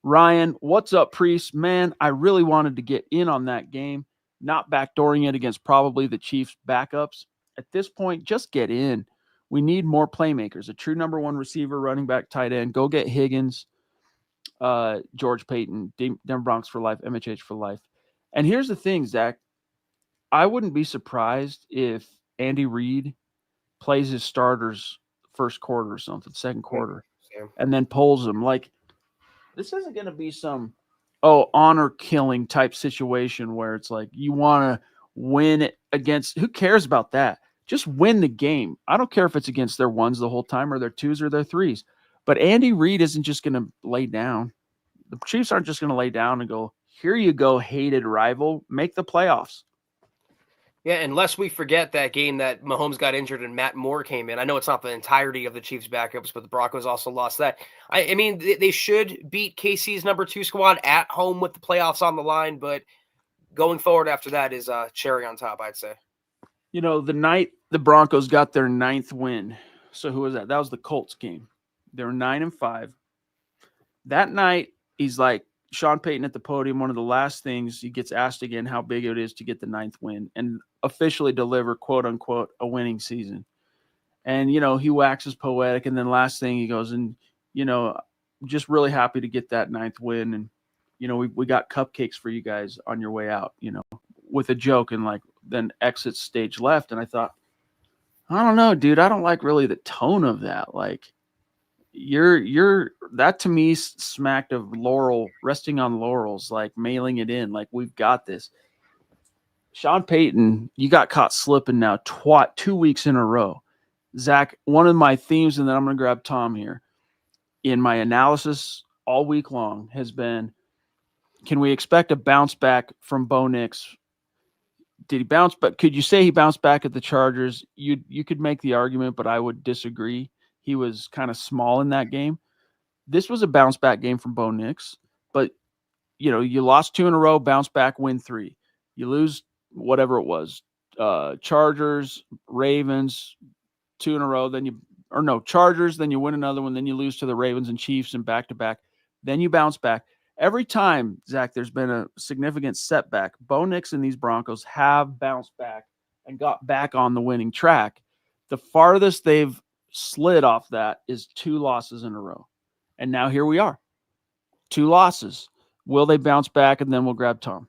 Ryan, what's up, Priest? Man, I really wanted to get in on that game, not backdooring it against probably the Chiefs backups. At this point, just get in. We need more playmakers, a true number 1 receiver, running back, tight end. Go get Higgins, George Payton, Denver Broncos for life, MHH for life. And here's the thing, Zach. I wouldn't be surprised if Andy Reid plays his starters first quarter or something, second quarter, and then pulls them. Like, this isn't going to be some, honor killing type situation where it's like you want to win it against, who cares about that? Just win the game. I don't care if it's against their 1s the whole time or their 2s or their 3s. But Andy Reid isn't just going to lay down. The Chiefs aren't just going to lay down and go, here you go, hated rival, make the playoffs. Yeah, unless we forget that game that Mahomes got injured and Matt Moore came in. I know it's not the entirety of the Chiefs' backups, but the Broncos also lost that. I mean, they should beat KC's number 2 squad at home with the playoffs on the line, but going forward after that is cherry on top, I'd say. You know, the night the Broncos got their 9th win. So who was that? That was the Colts game. They were 9-5. That night, he's like, Sean Payton at the podium, one of the last things he gets asked again how big it is to get the 9th win and officially deliver, quote unquote, a winning season. And, you know, he waxes poetic. And then last thing he goes, and, you know, just really happy to get that 9th win. And, you know, we got cupcakes for you guys on your way out, you know, with a joke, and like then exits stage left. And I thought, I don't know, dude, I don't like really the tone of that. Like, you're that to me smacked of resting on laurels, like mailing it in, like we've got this. Sean Payton, you got caught slipping now 2 weeks in a row. Zach, one of my themes, and then I'm going to grab Tom here, in my analysis all week long has been, can we expect a bounce back from Bo Nix? Did he bounce back? Could you say he bounced back at the Chargers? You could make the argument, but I would disagree. He was kind of small in that game. This was a bounce back game from Bo Nix, but you know, you lost 2 in a row, bounce back, win 3. You lose whatever it was, Chargers, Ravens, 2 in a row, Chargers, then you win another one, then you lose to the Ravens and Chiefs and back to back. Then you bounce back. Every time, Zach, there's been a significant setback. Bo Nix and these Broncos have bounced back and got back on the winning track. The farthest they've slid off that is 2 losses in a row. And now here we are. 2 losses. Will they bounce back? And then we'll grab Tom.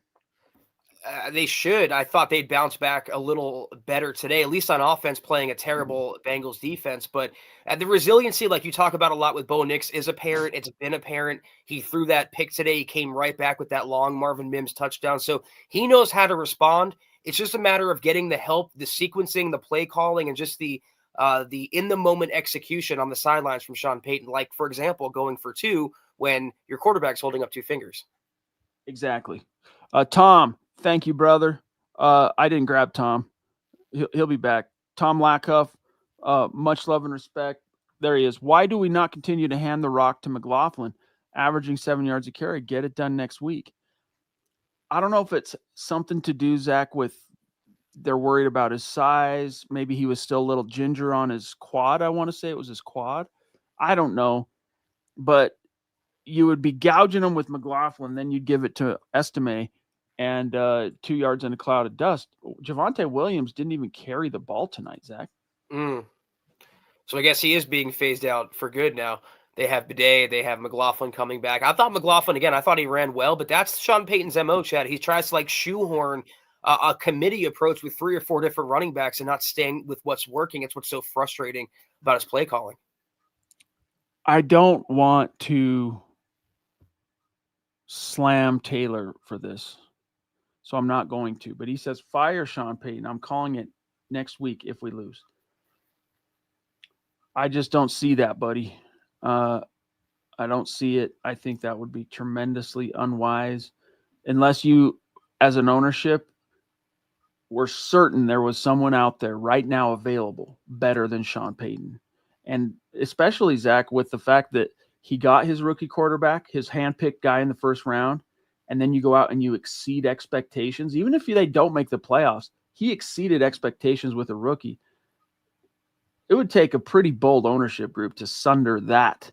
They should. I thought they'd bounce back a little better today, at least on offense, playing a terrible Bengals defense. But the resiliency, like you talk about a lot with Bo Nix, is apparent. It's been apparent. He threw that pick today. He came right back with that long Marvin Mims touchdown. So he knows how to respond. It's just a matter of getting the help, the sequencing, the play calling, and just the in-the-moment execution on the sidelines from Sean Payton. Like, for example, going for 2 when your quarterback's holding up 2 fingers. Exactly. Tom, thank you, brother. I didn't grab Tom. He'll be back. Tom Lackhuff, much love and respect. There he is. Why do we not continue to hand the rock to McLaughlin, averaging 7 yards a carry? Get it done next week. I don't know if it's something to do, Zach, with they're worried about his size. Maybe he was still a little ginger on his quad. I want to say it was his quad. I don't know. But you would be gouging him with McLaughlin, then you'd give it to Estime. and 2 yards in a cloud of dust. Javonte Williams didn't even carry the ball tonight, Zach. So I guess he is being phased out for good now. They have Bidet. They have McLaughlin coming back. I thought McLaughlin, again, I thought he ran well, but that's Sean Payton's MO, Chad. He tries to shoehorn a committee approach with 3 or 4 different running backs and not staying with what's working. It's what's so frustrating about his play calling. I don't want to slam Taylor for this, so I'm not going to. But he says, fire Sean Payton. I'm calling it next week if we lose. I just don't see that, buddy. I don't see it. I think that would be tremendously unwise unless you, as an ownership, were certain there was someone out there right now available better than Sean Payton. And especially, Zach, with the fact that he got his rookie quarterback, his handpicked guy in the first round, and then you go out and you exceed expectations. Even if they don't make the playoffs, he exceeded expectations with a rookie. It would take a pretty bold ownership group to sunder that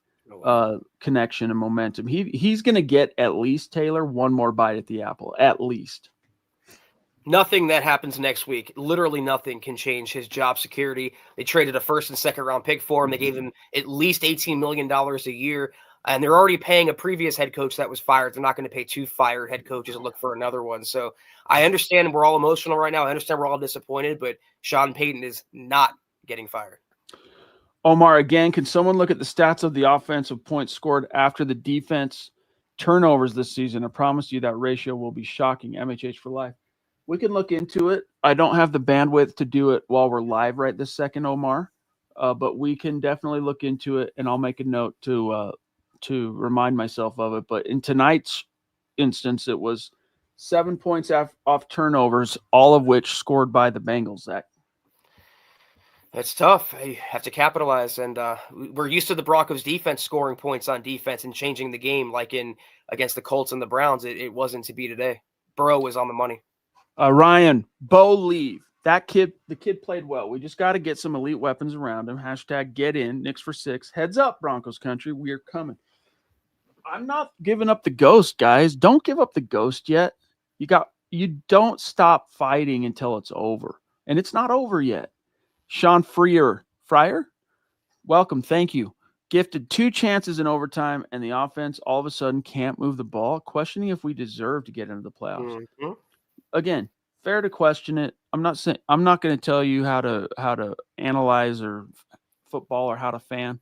connection and momentum. He's going to get at least, Taylor, one more bite at the apple, at least. Nothing that happens next week, literally nothing, can change his job security. They traded a first and second round pick for him. They gave him at least $18 million a year, and they're already paying a previous head coach that was fired. They're not going to pay 2 fired head coaches and look for another one. So I understand we're all emotional right now. I understand we're all disappointed, but Sean Payton is not getting fired. Omar, again, can someone look at the stats of the offensive points scored after the defense turnovers this season? I promise you that ratio will be shocking. MHH for life. We can look into it. I don't have the bandwidth to do it while we're live right this second, Omar, but we can definitely look into it, and I'll make a note to remind myself of it. But in tonight's instance, it was 7 points off turnovers, all of which scored by the Bengals, Zach. It's tough. You have to capitalize, and we're used to the Broncos defense scoring points on defense and changing the game, like in against the Colts and the Browns. It wasn't to be today. Burrow was on the money. Ryan, Bo leave. The kid played well. We just got to get some elite weapons around him. # get in. Nix for 6. Heads up, Broncos country. We are coming. I'm not giving up the ghost, guys. Don't give up the ghost yet. You don't stop fighting until it's over. And it's not over yet. Sean Fryer, welcome. Thank you. Gifted 2 chances in overtime, and the offense all of a sudden can't move the ball, questioning if we deserve to get into the playoffs. Mm-hmm. Again, fair to question it. I'm not going to tell you how to analyze or football or how to fan,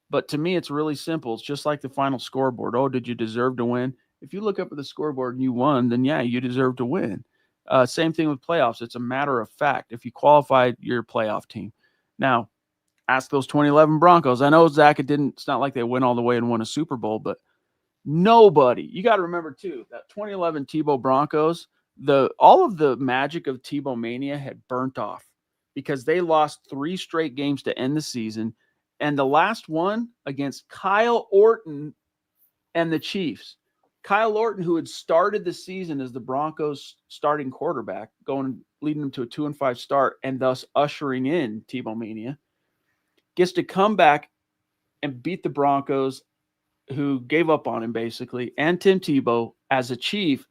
but to me, it's really simple. It's just like the final scoreboard. Oh, did you deserve to win? If you look up at the scoreboard and you won, then yeah, you deserve to win. Same thing with playoffs. It's a matter of fact. If you qualified, you're a playoff team. Now, ask those 2011 Broncos. I know, Zach, it's not like they went all the way and won a Super Bowl, but nobody. You got to remember too that 2011 Tebow Broncos. All of the magic of Tebow Mania had burnt off because they lost 3 straight games to end the season. And the last one against Kyle Orton and the Chiefs. Kyle Orton, who had started the season as the Broncos starting quarterback, leading them to a 2-5 start and thus ushering in Tebow Mania, gets to come back and beat the Broncos, who gave up on him basically, and Tim Tebow as a Chief.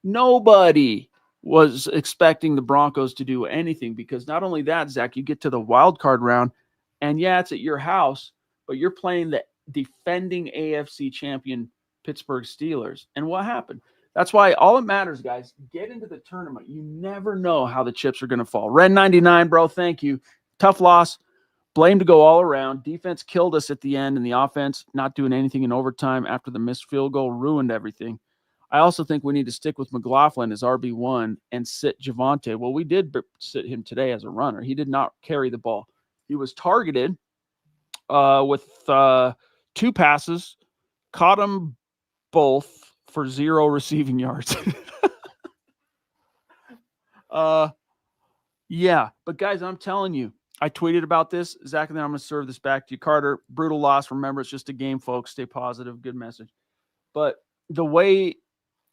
Nobody was expecting the Broncos to do anything because not only that, Zach, you get to the wild card round, and yeah, it's at your house, but you're playing the defending AFC champion Pittsburgh Steelers. And what happened? That's why all that matters, guys, get into the tournament. You never know how the chips are going to fall. Ren 99, bro, thank you. Tough loss. Blame to go all around. Defense killed us at the end, and the offense not doing anything in overtime after the missed field goal ruined everything. I also think we need to stick with McLaughlin as RB1 and sit Javonte. Well, we did sit him today as a runner. He did not carry the ball. He was targeted with 2 passes, caught them both for 0 receiving yards. Yeah, but guys, I'm telling you, I tweeted about this, Zach, and then I'm going to serve this back to you. Carter, brutal loss. Remember, it's just a game, folks. Stay positive. Good message. But the way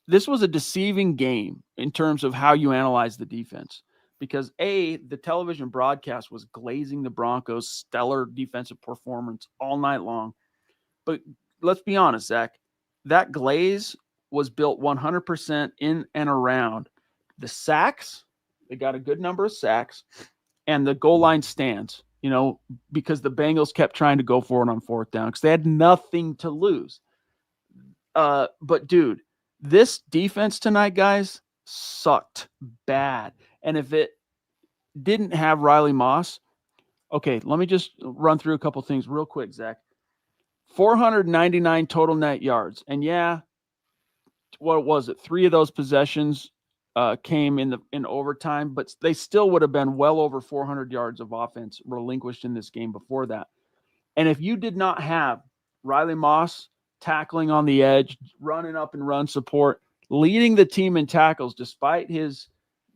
this was a deceiving game in terms of how you analyze the defense, because the television broadcast was glazing the Broncos' stellar defensive performance all night long. But let's be honest, Zach, that glaze was built 100% in and around the sacks. They got a good number of sacks and the goal line stands, because the Bengals kept trying to go for it on fourth down because they had nothing to lose. But dude, this defense tonight, guys, sucked bad. And if it didn't have Riley Moss, okay, let me just run through a couple things real quick, Zach. 499 total net yards. And yeah, what was it? 3 of those possessions came in overtime, but they still would have been well over 400 yards of offense relinquished in this game before that. And if you did not have Riley Moss tackling on the edge, running up and run support, leading the team in tackles, despite his,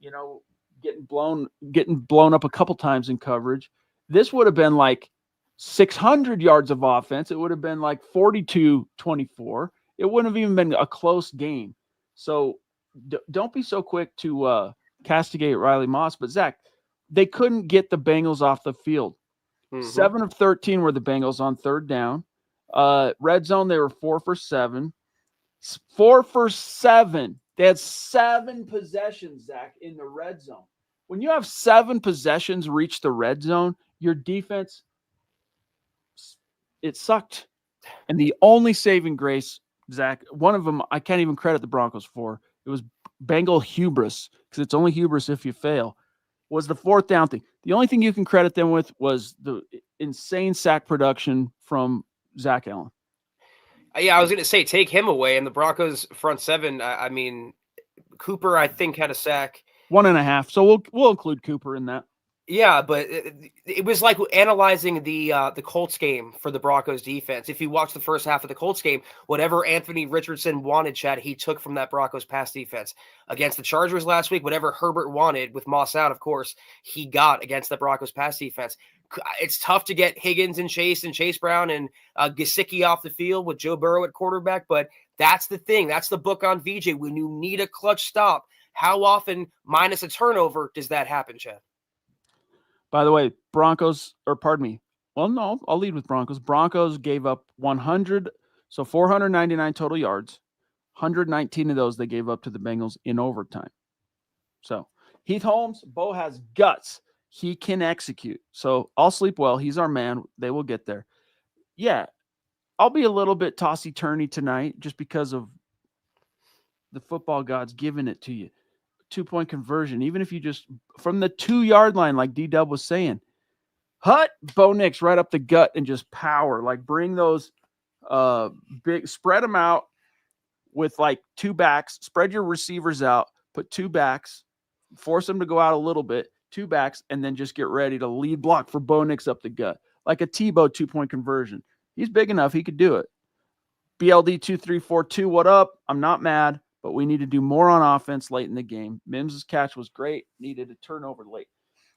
getting blown up a couple times in coverage, this would have been like 600 yards of offense. It would have been like 42-24. It wouldn't have even been a close game. So don't be so quick to castigate Riley Moss. But Zach, they couldn't get the Bengals off the field. 7 of 13 were the Bengals on third down. Red zone, they were 4 for 7. 4 for 7. They had 7 possessions, Zach, in the red zone. When you have 7 possessions reach the red zone, your defense, it sucked. And the only saving grace, Zach, one of them I can't even credit the Broncos for. It was Bengal hubris, because it's only hubris if you fail, was the fourth down thing. The only thing you can credit them with was the insane sack production from Zach Allen. Yeah, I was going to say, take him away. And the Broncos front 7, I mean, Cooper, I think, had a sack. 1.5. So we'll include Cooper in that. Yeah, but it was like analyzing the Colts game for the Broncos defense. If you watch the first half of the Colts game, whatever Anthony Richardson wanted, Chad, he took from that Broncos pass defense. Against the Chargers last week, whatever Herbert wanted, with Moss out, of course, he got against the Broncos pass defense. It's tough to get Higgins and Chase Brown and Gesicki off the field with Joe Burrow at quarterback, but that's the thing. That's the book on VJ. When you need a clutch stop, how often, minus a turnover, does that happen, Chad? By the way, Broncos, or pardon me. Well, no, I'll lead with Broncos. Broncos gave up 499 total yards. 119 of those they gave up to the Bengals in overtime. So Heath Holmes, Bo has guts. He can execute. So I'll sleep well. He's our man. They will get there. Yeah, I'll be a little bit tossy-turny tonight just because of the football gods giving it to you. 2-point conversion, even if you just from the 2-yard line, like D-Dub was saying, Bo Nix right up the gut and just power, like bring those big, spread them out with like 2 backs, spread your receivers out, put 2 backs, force them to go out a little bit, 2 backs, and then just get ready to lead block for Bo Nix up the gut, like a Tebow 2-point conversion. He's big enough, he could do it. BLD 2342, what up? I'm not mad, but we need to do more on offense late in the game. Mims's catch was great. Needed a turnover late.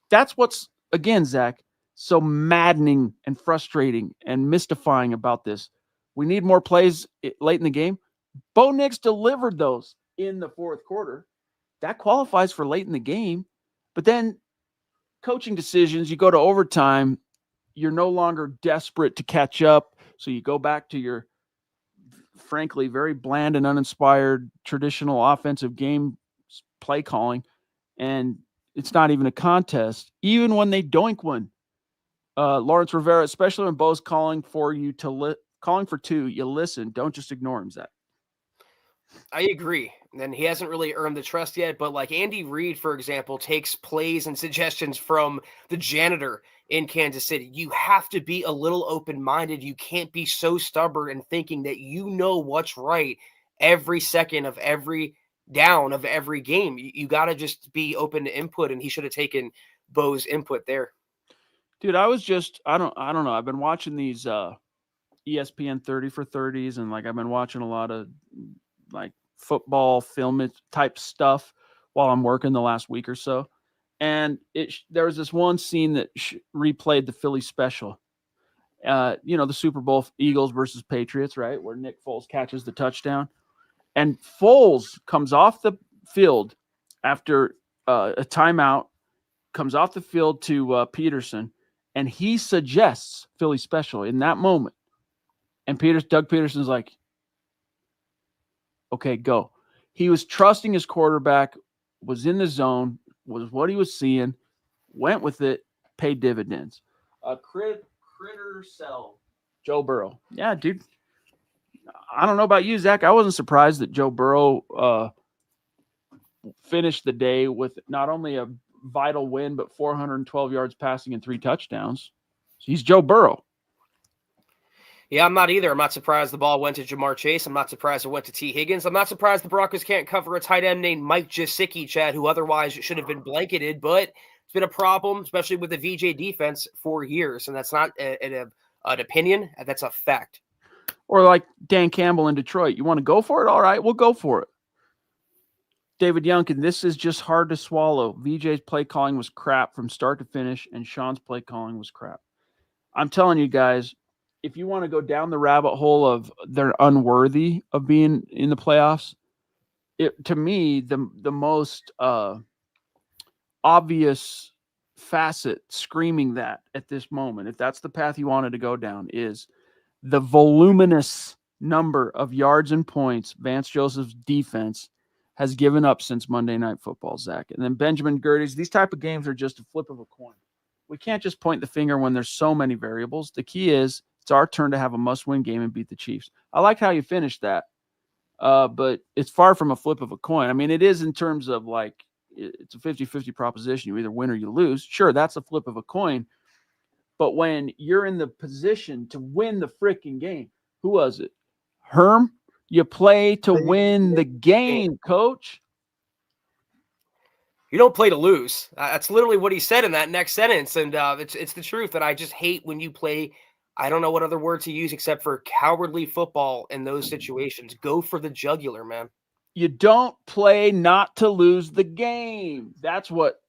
That's what's, again, Zach, so maddening and frustrating and mystifying about this. We need more plays late in the game. Bo Nix delivered those in the fourth quarter. That qualifies for late in the game. But then coaching decisions, you go to overtime, you're no longer desperate to catch up. So you go back to your, frankly, very bland and uninspired traditional offensive game play calling, and it's not even a contest. Even when they doink one, Lawrence Rivera, especially when Bo's calling for you to calling for 2, you listen. Don't just ignore him, Zach. I agree. And he hasn't really earned the trust yet, but like Andy Reid, for example, takes plays and suggestions from the janitor in Kansas City. You have to be a little open-minded. You can't be so stubborn and thinking that you know what's right every second of every down of every game. You got to just be open to input, and he should have taken Bo's input there. Dude, I don't know. I've been watching these ESPN 30 for 30s, and like I've been watching a lot of like football film type stuff while I'm working the last week or so. And there was this one scene that replayed the Philly special. The Super Bowl Eagles versus Patriots, right? Where Nick Foles catches the touchdown. And Foles comes off the field after a timeout, comes off the field to Peterson, and he suggests Philly special in that moment. And Doug Peterson's like, Okay, go. He was trusting his quarterback, was in the zone, was what he was seeing, went with it, paid dividends. Critter sell. Joe Burrow. Yeah, dude. I don't know about you, Zach. I wasn't surprised that Joe Burrow finished the day with not only a vital win, but 412 yards passing and 3 touchdowns. So he's Joe Burrow. Yeah, I'm not either. I'm not surprised the ball went to Jamar Chase. I'm not surprised it went to T. Higgins. I'm not surprised the Broncos can't cover a tight end named Mike Gesicki, Chad, who otherwise should have been blanketed, but it's been a problem, especially with the VJ defense for years. And that's not an opinion. That's a fact. Or like Dan Campbell in Detroit. You want to go for it? All right, we'll go for it. David Youngkin, this is just hard to swallow. VJ's play calling was crap from start to finish, and Sean's play calling was crap. I'm telling you guys, if you want to go down the rabbit hole of they're unworthy of being in the playoffs, to me, the most obvious facet screaming that at this moment, if that's the path you wanted to go down, is the voluminous number of yards and points Vance Joseph's defense has given up since Monday Night Football, Zach. And then Benjamin Gerdes, these type of games are just a flip of a coin. We can't just point the finger when there's so many variables. The key is it's our turn to have a must-win game and beat the Chiefs. I like how you finished that, but it's far from a flip of a coin. I mean, it is in terms of like it's a 50-50 proposition. You either win or you lose. Sure, that's a flip of a coin. But when you're in the position to win the freaking game, who was it? Herm? You play to win the game, coach. You don't play to lose. That's literally what he said in that next sentence. And it's the truth. And I just hate when you play, I don't know what other word to use except for cowardly football in those situations. Go for the jugular, man. You don't play not to lose the game. That's what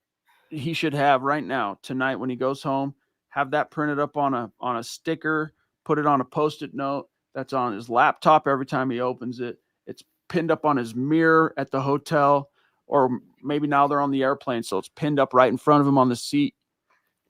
he should have right now, tonight when he goes home. Have that printed up on a sticker, put it on a Post-it note that's on his laptop every time he opens it. It's pinned up on his mirror at the hotel, or maybe now they're on the airplane, so it's pinned up right in front of him on the seat.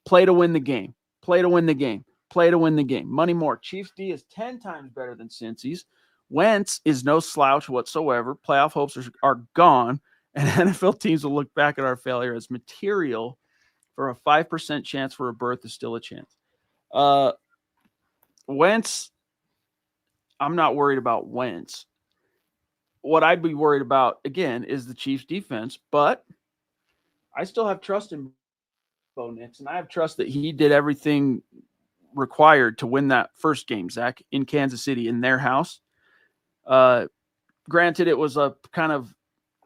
Play to win the game. Play to win the game. Play to win the game. Money more. Chiefs D is 10 times better than Cincy's. Wentz is no slouch whatsoever. Playoff hopes are gone, and NFL teams will look back at our failure as material for a 5% chance for a berth is still a chance. Wentz, I'm not worried about Wentz. What I'd be worried about, again, is the Chiefs' defense, but I still have trust in Bo Nix, and I have trust that he did everything required to win that first game, Zach, in Kansas City, in their house. Granted, it was a kind of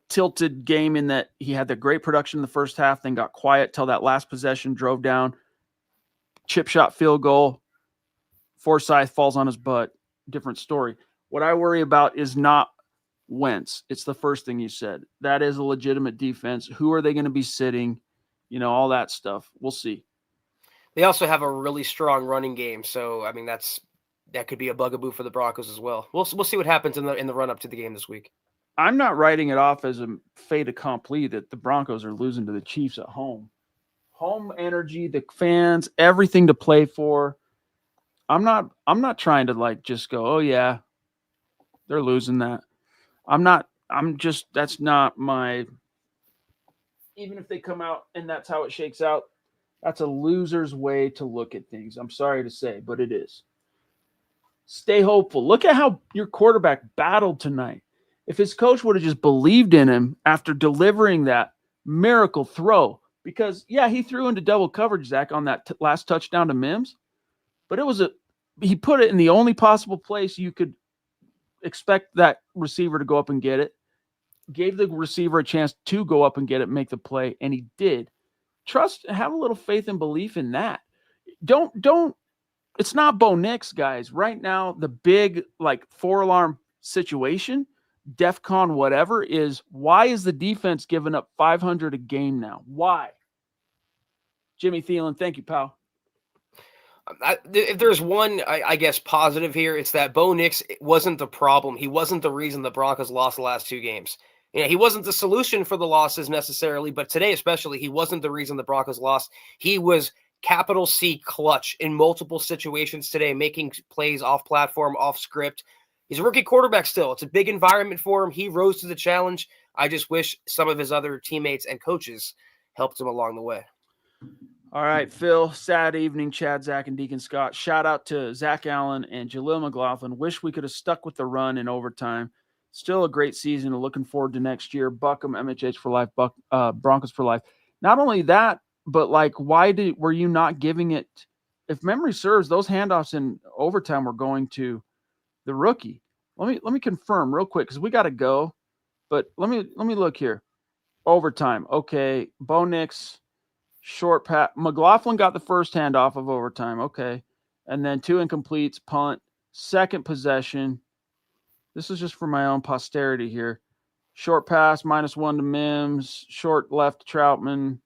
tilted game in that he had the great production in the first half, then got quiet till that last possession, drove down, chip shot field goal, Forsyth falls on his butt, different story. What I worry about is not Wentz. It's the first thing you said. That is a legitimate defense. Who are they going to be sitting? You know, all that stuff. We'll see. They also have a really strong running game. So, I mean, that could be a bugaboo for the Broncos as well. We'll see what happens in the run-up to the game this week. I'm not writing it off as a fait accompli that the Broncos are losing to the Chiefs at home. Home energy, the fans, everything to play for. I'm not trying to like just go, oh yeah, they're losing that. That's not my, even if they come out and that's how it shakes out, that's a loser's way to look at things. I'm sorry to say, but it is. Stay hopeful. Look at how your quarterback battled tonight. If his coach would have just believed in him after delivering that miracle throw, because, yeah, he threw into double coverage, Zach, on that last touchdown to Mims, but he put it in the only possible place you could expect that receiver to go up and get it, gave the receiver a chance to go up and get it, make the play, and he did. Have a little faith and belief in that. Don't, it's not Bo Nix, guys. Right now, the big, like, 4-alarm situation, DEFCON whatever, is why is the defense giving up 500 a game now? Why? Jimmy Thielen, thank you, pal. If there's one, I guess, positive here, it's that Bo Nix wasn't the problem. He wasn't the reason the Broncos lost the last 2 games. You know, he wasn't the solution for the losses necessarily, but today especially, he wasn't the reason the Broncos lost. He was capital C clutch in multiple situations today, making plays off platform, off script. He's a rookie quarterback still. It's a big environment for him. He rose to the challenge. I just wish some of his other teammates and coaches helped him along the way. All right, Phil. Sad evening, Chad, Zach, and Deacon Scott. Shout out to Zach Allen and Jaleel McLaughlin. Wish we could have stuck with the run in overtime. Still a great season. Looking forward to next year. Buckham, MHH for life. Broncos for life. Not only that, but like, why were you not giving it? If memory serves, those handoffs in overtime were going to the rookie. Let me confirm real quick because we got to go. But let me look here. Overtime. Okay, Bo Nix. Short pass. McLaughlin got the first handoff of overtime. Okay. And then 2 incompletes, punt, second possession. This is just for my own posterity here. Short pass, -1 to Mims, short left to Troutman,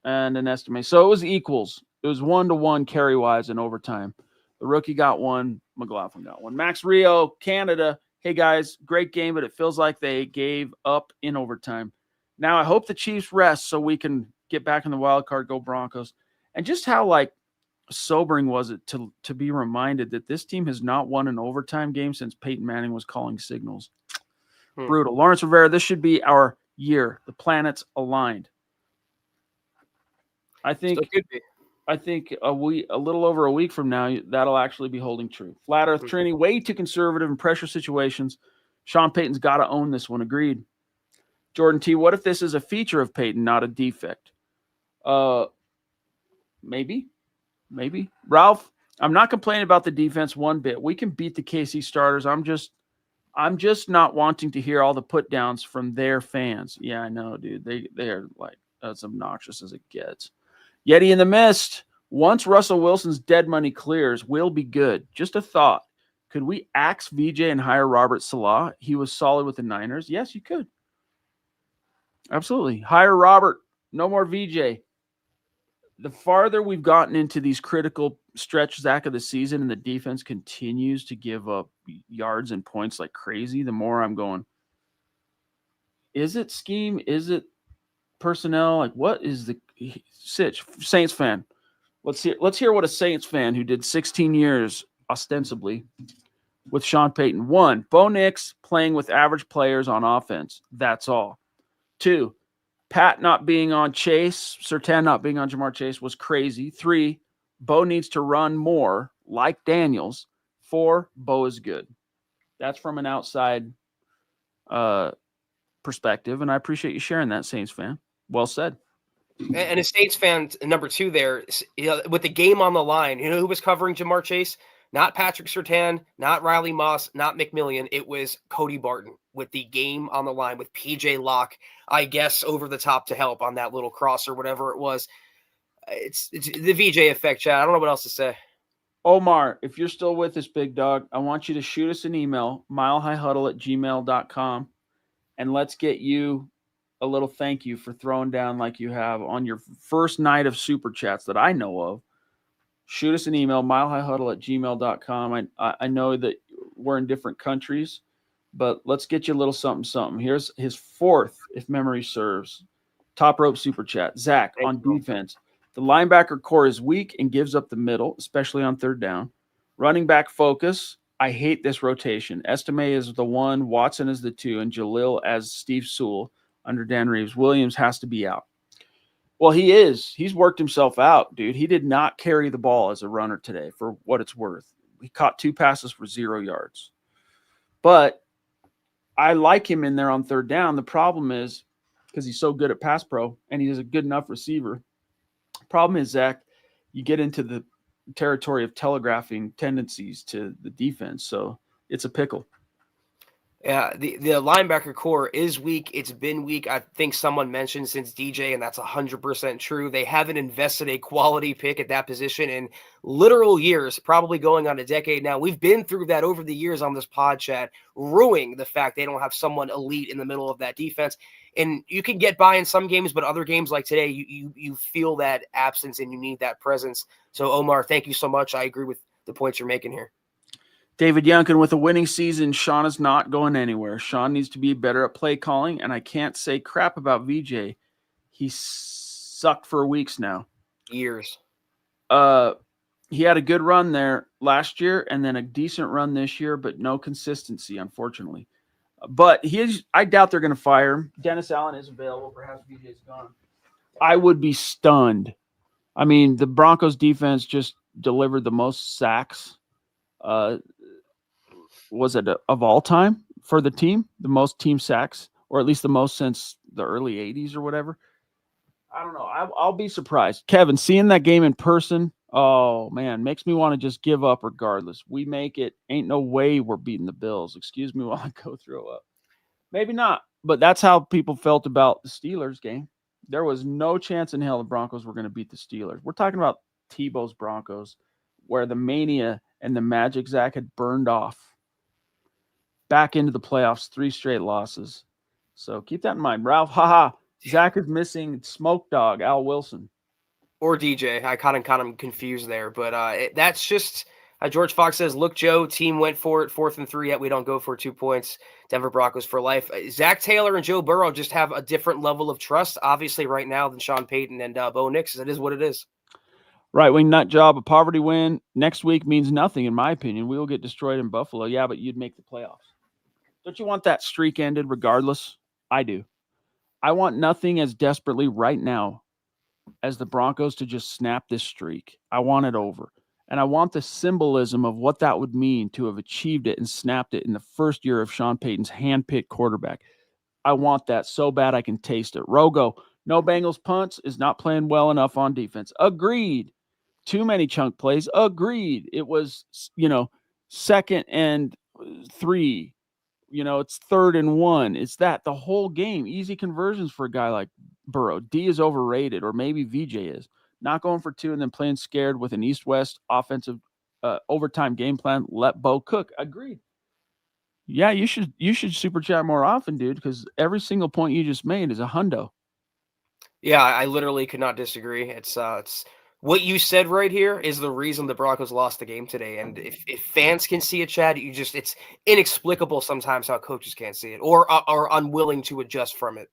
and an estimate. So it was equals. It was 1-to-1 carry-wise in overtime. The rookie got 1. McLaughlin got 1. Max Rio, Canada. Hey, guys, great game, but it feels like they gave up in overtime. Now, I hope the Chiefs rest so we can get back in the wild card, go Broncos. And just how, like, sobering was it to be reminded that this team has not won an overtime game since Peyton Manning was calling signals. Brutal. Lawrence Rivera, this should be our year. The planets aligned. I think a little over a week from now, that'll actually be holding true. Flat Earth Trini, way too conservative in pressure situations. Sean Payton's got to own this one. Agreed. Jordan T, what if this is a feature of Payton, not a defect? Maybe. Ralph, I'm not complaining about the defense one bit. We can beat the KC starters. I'm just not wanting to hear all the put downs from their fans. Yeah, I know, dude. They are like as obnoxious as it gets. Yeti in the Mist. Once Russell Wilson's dead money clears, we'll be good. Just a thought. Could we axe VJ and hire Robert Salah? He was solid with the Niners. Yes, you could. Absolutely. Hire Robert. No more VJ. The farther we've gotten into these critical stretch, Zach, of the season, and the defense continues to give up yards and points like crazy, the more I'm going, is it scheme? Is it personnel? Like, what is the sitch? Saints fan. Let's hear what a Saints fan who did 16 years ostensibly with Sean Payton. 1, Bo Nix playing with average players on offense. That's all. 2, Pat not being on Chase, Surtain not being on Jamar Chase was crazy. 3, Bo needs to run more like Daniels. 4, Bo is good. That's from an outside perspective, and I appreciate you sharing that, Saints fan. Well said. And a Saints fan, number 2 there, with the game on the line, you know who was covering Jamar Chase? Not Patrick Surtain, not Riley Moss, not McMillian. It was Cody Barton with the game on the line with PJ Locke, I guess, over the top to help on that little cross or whatever it was. It's the VJ effect, Chad. I don't know what else to say. Omar, if you're still with us, big dog, I want you to shoot us an email, milehighhuddle@gmail.com, and let's get you a little thank you for throwing down like you have on your first night of super chats that I know of. Shoot us an email, milehighhuddle@gmail.com. I know that we're in different countries, but let's get you a little something. Here's his 4th, if memory serves. Top rope super chat. Zach, on defense, the linebacker core is weak and gives up the middle, especially on 3rd down. Running back focus. I hate this rotation. Estime is the 1, Watson is the 2, and Jalil as Steve Sewell under Dan Reeves. Williams has to be out. Well, he is. He's worked himself out, dude. He did not carry the ball as a runner today for what it's worth. He caught 2 passes for 0 yards. But I like him in there on 3rd down. The problem is because he's so good at pass pro and he's a good enough receiver. Problem is, Zach, you get into the territory of telegraphing tendencies to the defense. So it's a pickle. Yeah, the linebacker core is weak. It's been weak. I think someone mentioned since DJ, and that's 100% true. They haven't invested a quality pick at that position in literal years, probably going on a decade now. We've been through that over the years on this pod chat, ruining the fact they don't have someone elite in the middle of that defense. And you can get by in some games, but other games like today, you feel that absence and you need that presence. So, Omar, thank you so much. I agree with the points you're making here. David Youngkin, with a winning season, Sean is not going anywhere. Sean needs to be better at play calling, and I can't say crap about VJ. He sucked for weeks now. Years. he had a good run there last year and then a decent run this year, but no consistency, unfortunately. But I doubt they're going to fire him. Dennis Allen is available. Perhaps BJ's gone. I would be stunned. I mean, the Broncos defense just delivered the most sacks. Was it of all time for the team? The most team sacks, or at least the most since the early 80s or whatever. I don't know. I'll be surprised. Kevin, seeing that game in person, oh, man, makes me want to just give up regardless. We make it. Ain't no way we're beating the Bills. Excuse me while I go throw up. Maybe not, but that's how people felt about the Steelers game. There was no chance in hell the Broncos were going to beat the Steelers. We're talking about Tebow's Broncos, where the mania and the magic Zach had burned off. Back into the playoffs, 3 straight losses. So keep that in mind. Ralph, haha. Zach is missing Smoke Dog, Al Wilson. Or DJ. I kind of confused there, but that's just George Fox says, "Look, Joe, team went for it, 4th and 3, yet we don't go for 2 points. Denver Broncos for life." Zach Taylor and Joe Burrow just have a different level of trust, obviously, right now than Sean Payton and Bo Nix. It is what it is. Right wing nut job, a poverty win next week means nothing, in my opinion. We will get destroyed in Buffalo. Yeah, but you'd make the playoffs. Don't you want that streak ended regardless? I do. I want nothing as desperately right now as the Broncos to just snap this streak. I want it over. And I want the symbolism of what that would mean to have achieved it and snapped it in the first year of Sean Payton's handpicked quarterback. I want that so bad I can taste it. Rogo, no Bengals punts, is not playing well enough on defense. Agreed. Too many chunk plays. Agreed. It was, 2nd and 3. It's 3rd and 1. It's that the whole game. Easy conversions for a guy like Burrow. D is overrated, or maybe VJ is. Not going for 2 and then playing scared with an East-West offensive overtime game plan. Let Bo cook. Agreed. Yeah, you should super chat more often, dude, because every single point you just made is a hundo. Yeah, I literally could not disagree. It's what you said right here is the reason the Broncos lost the game today. And if fans can see it, Chad, it's inexplicable sometimes how coaches can't see it or are unwilling to adjust from it.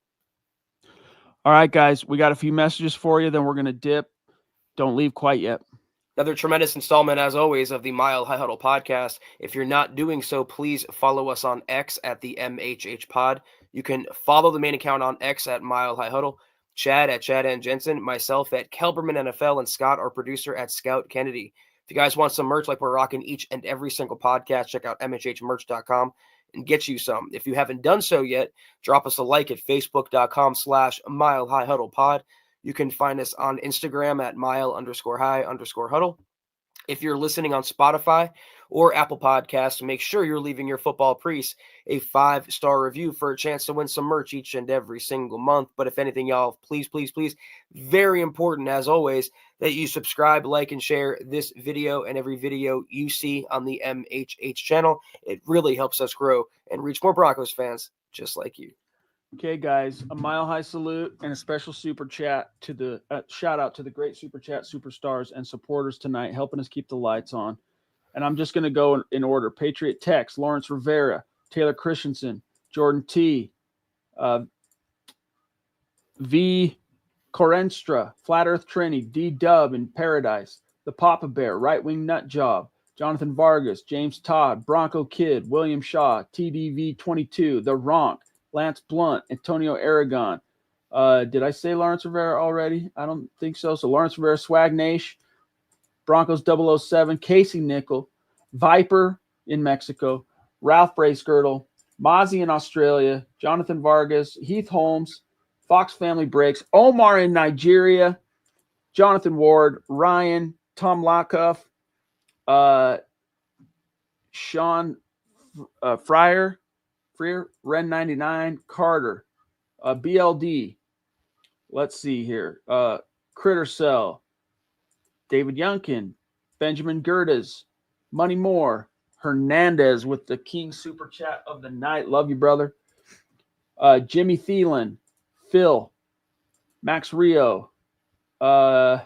All right, guys, we got a few messages for you. Then we're going to dip. Don't leave quite yet. Another tremendous installment, as always, of the Mile High Huddle podcast. If you're not doing so, please follow us on X at the MHH pod. You can follow the main account on X at Mile High Huddle. Chad at Chad and Jensen, myself at Kelberman NFL, and Scott, our producer, at Scout Kennedy. If you guys want some merch like we're rocking each and every single podcast, check out MHHmerch.com and get you some. If you haven't done so yet, drop us a like at Facebook.com/Mile High Huddle Pod. You can find us on Instagram at mile_high_huddle. If you're listening on Spotify or Apple Podcasts, make sure you're leaving your football priest a 5-star review for a chance to win some merch each and every single month. But if anything, y'all, please, very important, as always, that you subscribe, like, and share this video and every video you see on the MHH channel. It really helps us grow and reach more Broncos fans just like you. Okay, guys, a mile high salute and a special super chat to the shout out to the great super chat superstars and supporters tonight, helping us keep the lights on. And I'm just going to go in order. Patriot Tex, Lawrence Rivera, Taylor Christensen, Jordan T, V. Corenstra, Flat Earth Trini, D. Dub in Paradise, the Papa Bear, Right Wing Nut Job, Jonathan Vargas, James Todd, Bronco Kid, William Shaw, TDV 22, The Ronk, Lance Blunt, Antonio Aragon. Did I say Lawrence Rivera already? I don't think so. So Lawrence Rivera, Swag Nash, Broncos 007, Casey Nickel, Viper in Mexico, Ralph Bracegirdle, Mozzie in Australia, Jonathan Vargas, Heath Holmes, Fox Family Breaks, Omar in Nigeria, Jonathan Ward, Ryan, Tom Lockuff, Sean Fryer, Ren 99, Carter, BLD. Let's see here. Critter Cell, David Youngkin, Benjamin Gerdes, Money Moore, Hernandez with the King Super Chat of the night. Love you, brother. Jimmy Thielen, Phil, Max Rio, Yeti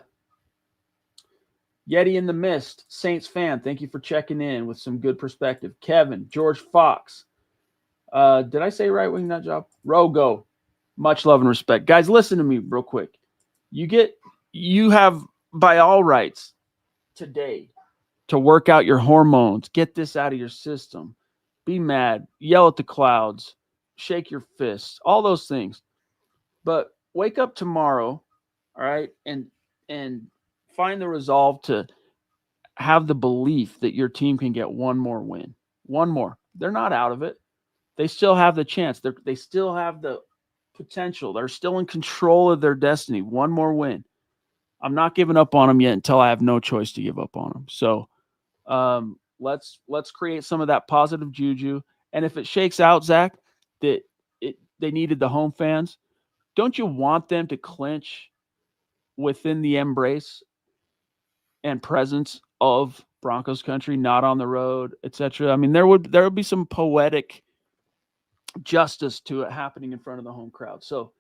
in the Mist, Saints fan. Thank you for checking in with some good perspective. Kevin, George Fox. Did I say right wing nut job? Rogo. Much love and respect. Guys, listen to me real quick. You have, by all rights, today to work out your hormones, get this out of your system, be mad, yell at the clouds, shake your fists, all those things. But wake up tomorrow, all right, and find the resolve to have the belief that your team can get one more win. One more. They're not out of it. They still have the chance. They still have the potential. They're still in control of their destiny. One more win. I'm not giving up on them yet until I have no choice to give up on them. So let's create some of that positive juju. And if it shakes out, Zach, that they needed the home fans, don't you want them to clinch within the embrace and presence of Broncos country, not on the road, etc.? I mean, there would be some poetic justice to it happening in front of the home crowd. So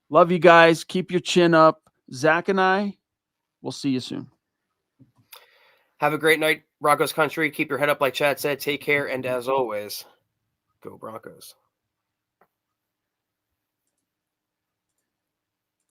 love you guys. Keep your chin up. Zach and I will see you soon. Have a great night, Broncos country. Keep your head up like Chad said. Take care. And as always, go Broncos.